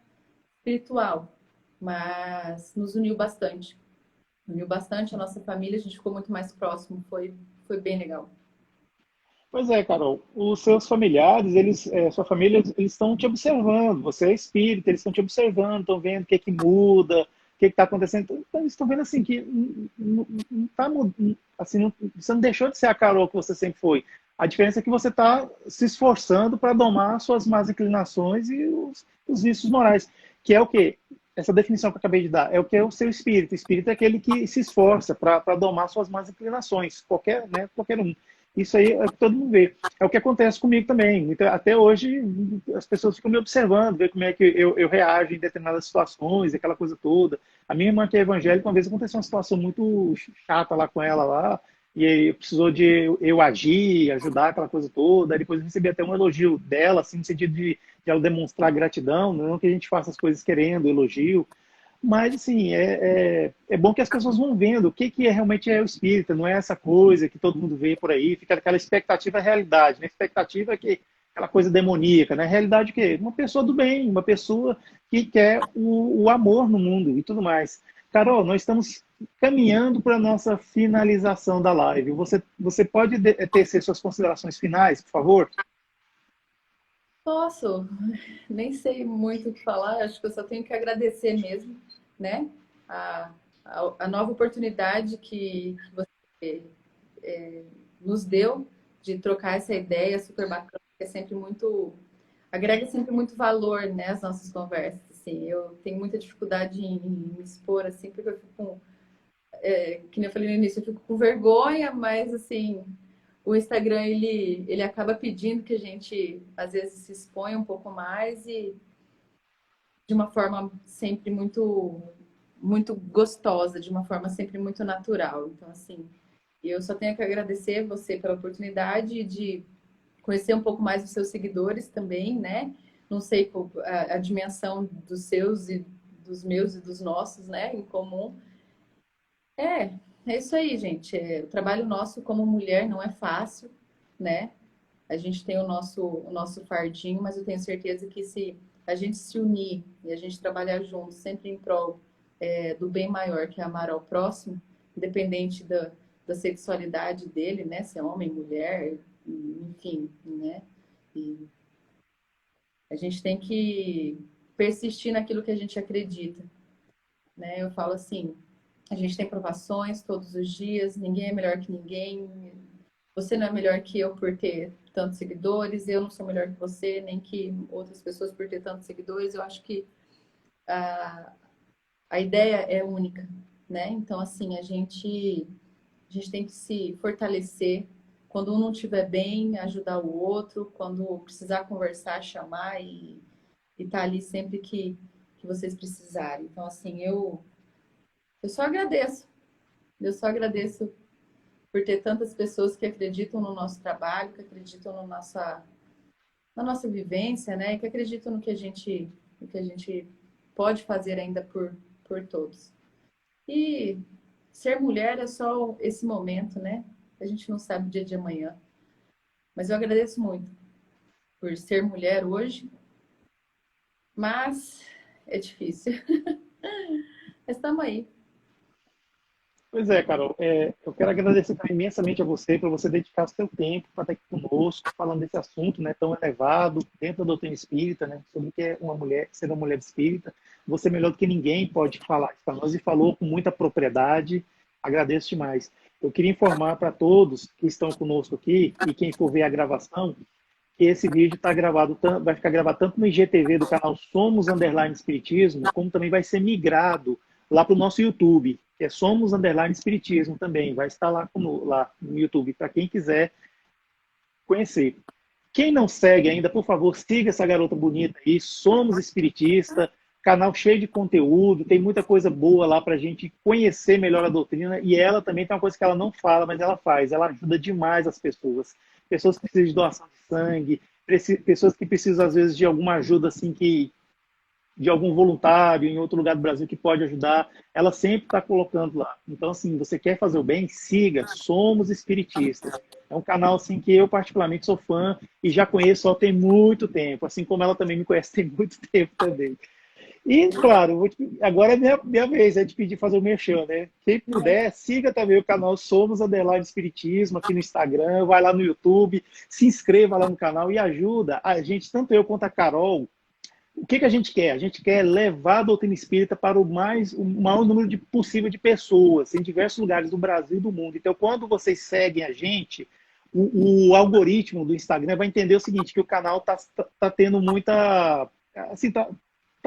Speaker 2: espiritual, mas nos uniu bastante. Uniu bastante a nossa família, a gente ficou muito mais próximo, foi bem legal.
Speaker 3: Pois é, Carol, os seus familiares, sua família, eles estão te observando, você é espírita, eles estão te observando, estão vendo o que é que muda, o que está acontecendo. Então, eles estão vendo assim que não está assim, você não deixou de ser a Carol que você sempre foi. A diferença é que você está se esforçando para domar suas más inclinações e os vícios morais, que é o quê? Essa definição que eu acabei de dar, é o que é o seu espírito. O espírito é aquele que se esforça para domar suas más inclinações, qualquer um. Isso aí é o que todo mundo vê. É o que acontece comigo também. Então, até hoje, as pessoas ficam me observando, ver como é que eu reajo em determinadas situações, aquela coisa toda. A minha irmã, que é evangélica, uma vez aconteceu uma situação muito chata lá com ela, lá, e aí precisou de eu agir, ajudar, aquela coisa toda. Aí depois eu recebi até um elogio dela, assim, no sentido de ela demonstrar gratidão, não que a gente faça as coisas querendo elogio, mas, assim, é bom que as pessoas vão vendo o que realmente é o espírita, não é essa coisa que todo mundo vê por aí, fica aquela expectativa realidade, né? Expectativa é que aquela coisa demoníaca, né? Realidade é que uma pessoa do bem, uma pessoa que quer o amor no mundo e tudo mais. Carol, nós estamos caminhando para a nossa finalização da live. Você pode tecer suas considerações finais, por favor?
Speaker 2: Posso, nem sei muito o que falar, acho que eu só tenho que agradecer mesmo, né? A, a nova oportunidade que você nos deu de trocar essa ideia super bacana, que é sempre muito, agrega sempre muito valor, né, às nossas conversas, assim. Eu tenho muita dificuldade em me expor, assim, porque eu fico com, que nem eu falei no início, eu fico com vergonha, mas, assim, o Instagram, ele acaba pedindo que a gente, às vezes, se exponha um pouco mais e de uma forma sempre muito, muito gostosa, de uma forma sempre muito natural. Então, assim, eu só tenho que agradecer você pela oportunidade de conhecer um pouco mais os seus seguidores também, né? Não sei a dimensão dos seus e dos meus e dos nossos, né, em comum. É, é isso aí, gente. O trabalho nosso como mulher não é fácil, né? A gente tem o nosso fardinho, mas eu tenho certeza que se a gente se unir e a gente trabalhar junto, sempre em prol do bem maior, que é amar ao próximo, independente da sexualidade dele, né? Se é homem, mulher, enfim, né? E a gente tem que persistir naquilo que a gente acredita, né? Eu falo assim, a gente tem provações todos os dias, ninguém é melhor que ninguém. Você não é melhor que eu por ter tantos seguidores, eu não sou melhor que você, nem que outras pessoas por ter tantos seguidores. Eu acho que a, a ideia é única, né? Então, assim, a gente tem que se fortalecer, quando um não estiver bem, ajudar o outro, quando precisar conversar, chamar e estar ali sempre que vocês precisarem. Então, assim, eu só agradeço. Eu só agradeço por ter tantas pessoas que acreditam no nosso trabalho, que acreditam no na nossa vivência, né? Que acreditam no que a gente pode fazer ainda por todos. E ser mulher é só esse momento, né? A gente não sabe o dia de amanhã. Mas eu agradeço muito por ser mulher hoje, mas é difícil. Mas estamos aí.
Speaker 3: Pois é, Carol, eu quero agradecer também imensamente a você por você dedicar o seu tempo para estar aqui conosco, falando desse assunto, né, tão elevado dentro da doutrina espírita, né, sobre o que é uma mulher, ser uma mulher espírita. Você, melhor do que ninguém, pode falar isso para nós e falou com muita propriedade. Agradeço demais. Eu queria informar para todos que estão conosco aqui e quem for ver a gravação, que esse vídeo tá gravado, vai ficar gravado tanto no IGTV do canal Somos Underline Espiritismo, como também vai ser migrado lá para o nosso YouTube, que é Somos Underline Espiritismo também. Vai estar lá no YouTube, para quem quiser conhecer. Quem não segue ainda, por favor, siga essa garota bonita aí, Somos Espiritista, canal cheio de conteúdo, tem muita coisa boa lá para a gente conhecer melhor a doutrina, e ela também tem uma coisa que ela não fala, mas ela faz, ela ajuda demais as pessoas. Pessoas que precisam de doação de sangue, pessoas que precisam, às vezes, de alguma ajuda, assim, de algum voluntário em outro lugar do Brasil que pode ajudar, ela sempre está colocando lá. Então, assim, você quer fazer o bem? Siga, Somos Espiritistas. É um canal assim que eu particularmente sou fã e já conheço há tem muito tempo, assim como ela também me conhece tem muito tempo também. E, claro, agora é minha vez, é de pedir fazer o merchan, né? Quem puder, siga também o canal Somos Underline Espiritismo aqui no Instagram, vai lá no YouTube, se inscreva lá no canal e ajuda a gente, tanto eu quanto a Carol. O que a gente quer? A gente quer levar a doutrina espírita para o maior número possível de pessoas, em diversos lugares do Brasil e do mundo. Então, quando vocês seguem a gente, o algoritmo do Instagram vai entender o seguinte, que o canal tá tendo muita... Assim, tá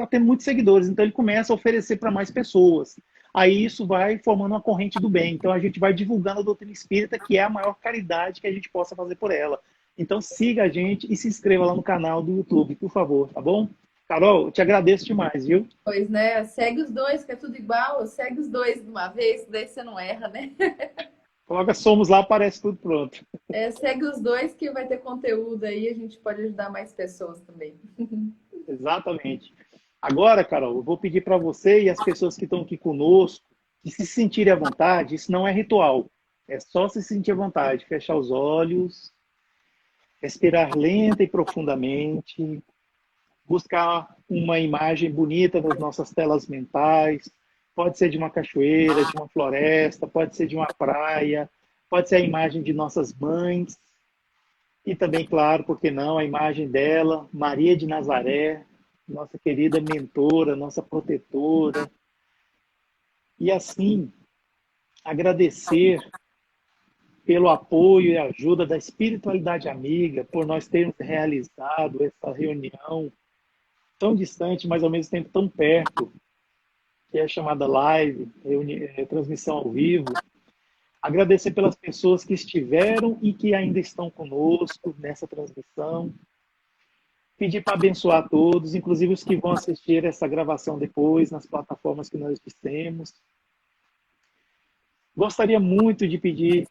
Speaker 3: tendo muitos seguidores, então ele começa a oferecer para mais pessoas. Aí isso vai formando uma corrente do bem. Então a gente vai divulgando a doutrina espírita, que é a maior caridade que a gente possa fazer por ela. Então siga a gente e se inscreva lá no canal do YouTube, por favor, tá bom? Carol, eu te agradeço demais, viu?
Speaker 2: Pois, né? Segue os dois, que é tudo igual. Segue os dois de uma vez, daí você não erra, né?
Speaker 3: Coloca Somos lá, aparece tudo pronto.
Speaker 2: Segue os dois que vai ter conteúdo aí, a gente pode ajudar mais pessoas também.
Speaker 3: Exatamente. Agora, Carol, eu vou pedir para você e as pessoas que estão aqui conosco que se sentirem à vontade. Isso não é ritual, é só se sentir à vontade. Fechar os olhos, respirar lenta e profundamente, buscar uma imagem bonita nas nossas telas mentais. Pode ser de uma cachoeira, de uma floresta, pode ser de uma praia, pode ser a imagem de nossas mães. E também, claro, por que não, a imagem dela, Maria de Nazaré, nossa querida mentora, nossa protetora. E assim, agradecer pelo apoio e ajuda da espiritualidade amiga, por nós termos realizado essa reunião tão distante, mas ao mesmo tempo tão perto, que é chamada live, transmissão ao vivo. Agradecer pelas pessoas que estiveram e que ainda estão conosco nessa transmissão. Pedir para abençoar todos, inclusive os que vão assistir essa gravação depois nas plataformas que nós dissemos. Gostaria muito de pedir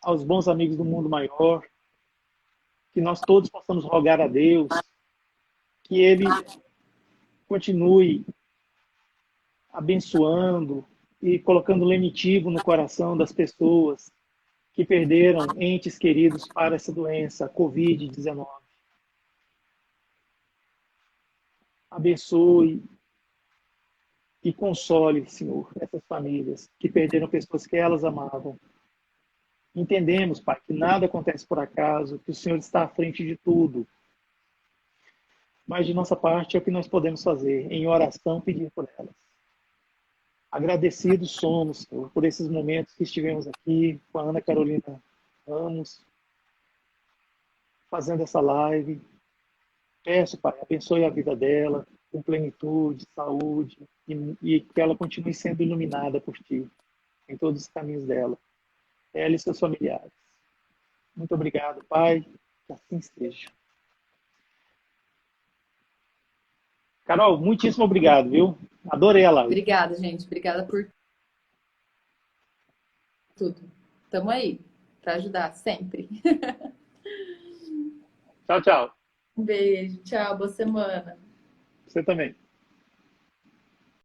Speaker 3: aos bons amigos do mundo maior que nós todos possamos rogar a Deus que Ele continue abençoando e colocando lenitivo no coração das pessoas que perderam entes queridos para essa doença, a Covid-19. Abençoe e console, Senhor, essas famílias que perderam pessoas que elas amavam. Entendemos, Pai, que nada acontece por acaso, que o Senhor está à frente de tudo. Mas de nossa parte é o que nós podemos fazer, em oração, pedir por elas. Agradecidos somos, Senhor, por esses momentos que estivemos aqui com a Ana Carolina Ramos, fazendo essa live. Peço, Pai, abençoe a vida dela, com plenitude, saúde, e que ela continue sendo iluminada por Ti, em todos os caminhos dela. Ela e seus familiares. Muito obrigado, Pai. Que assim seja. Carol, muitíssimo obrigado, viu? Adorei a live.
Speaker 2: Obrigada, gente. Obrigada por tudo. Tamo aí para ajudar sempre.
Speaker 3: Tchau, tchau.
Speaker 2: Um beijo. Tchau. Boa semana.
Speaker 3: Você também.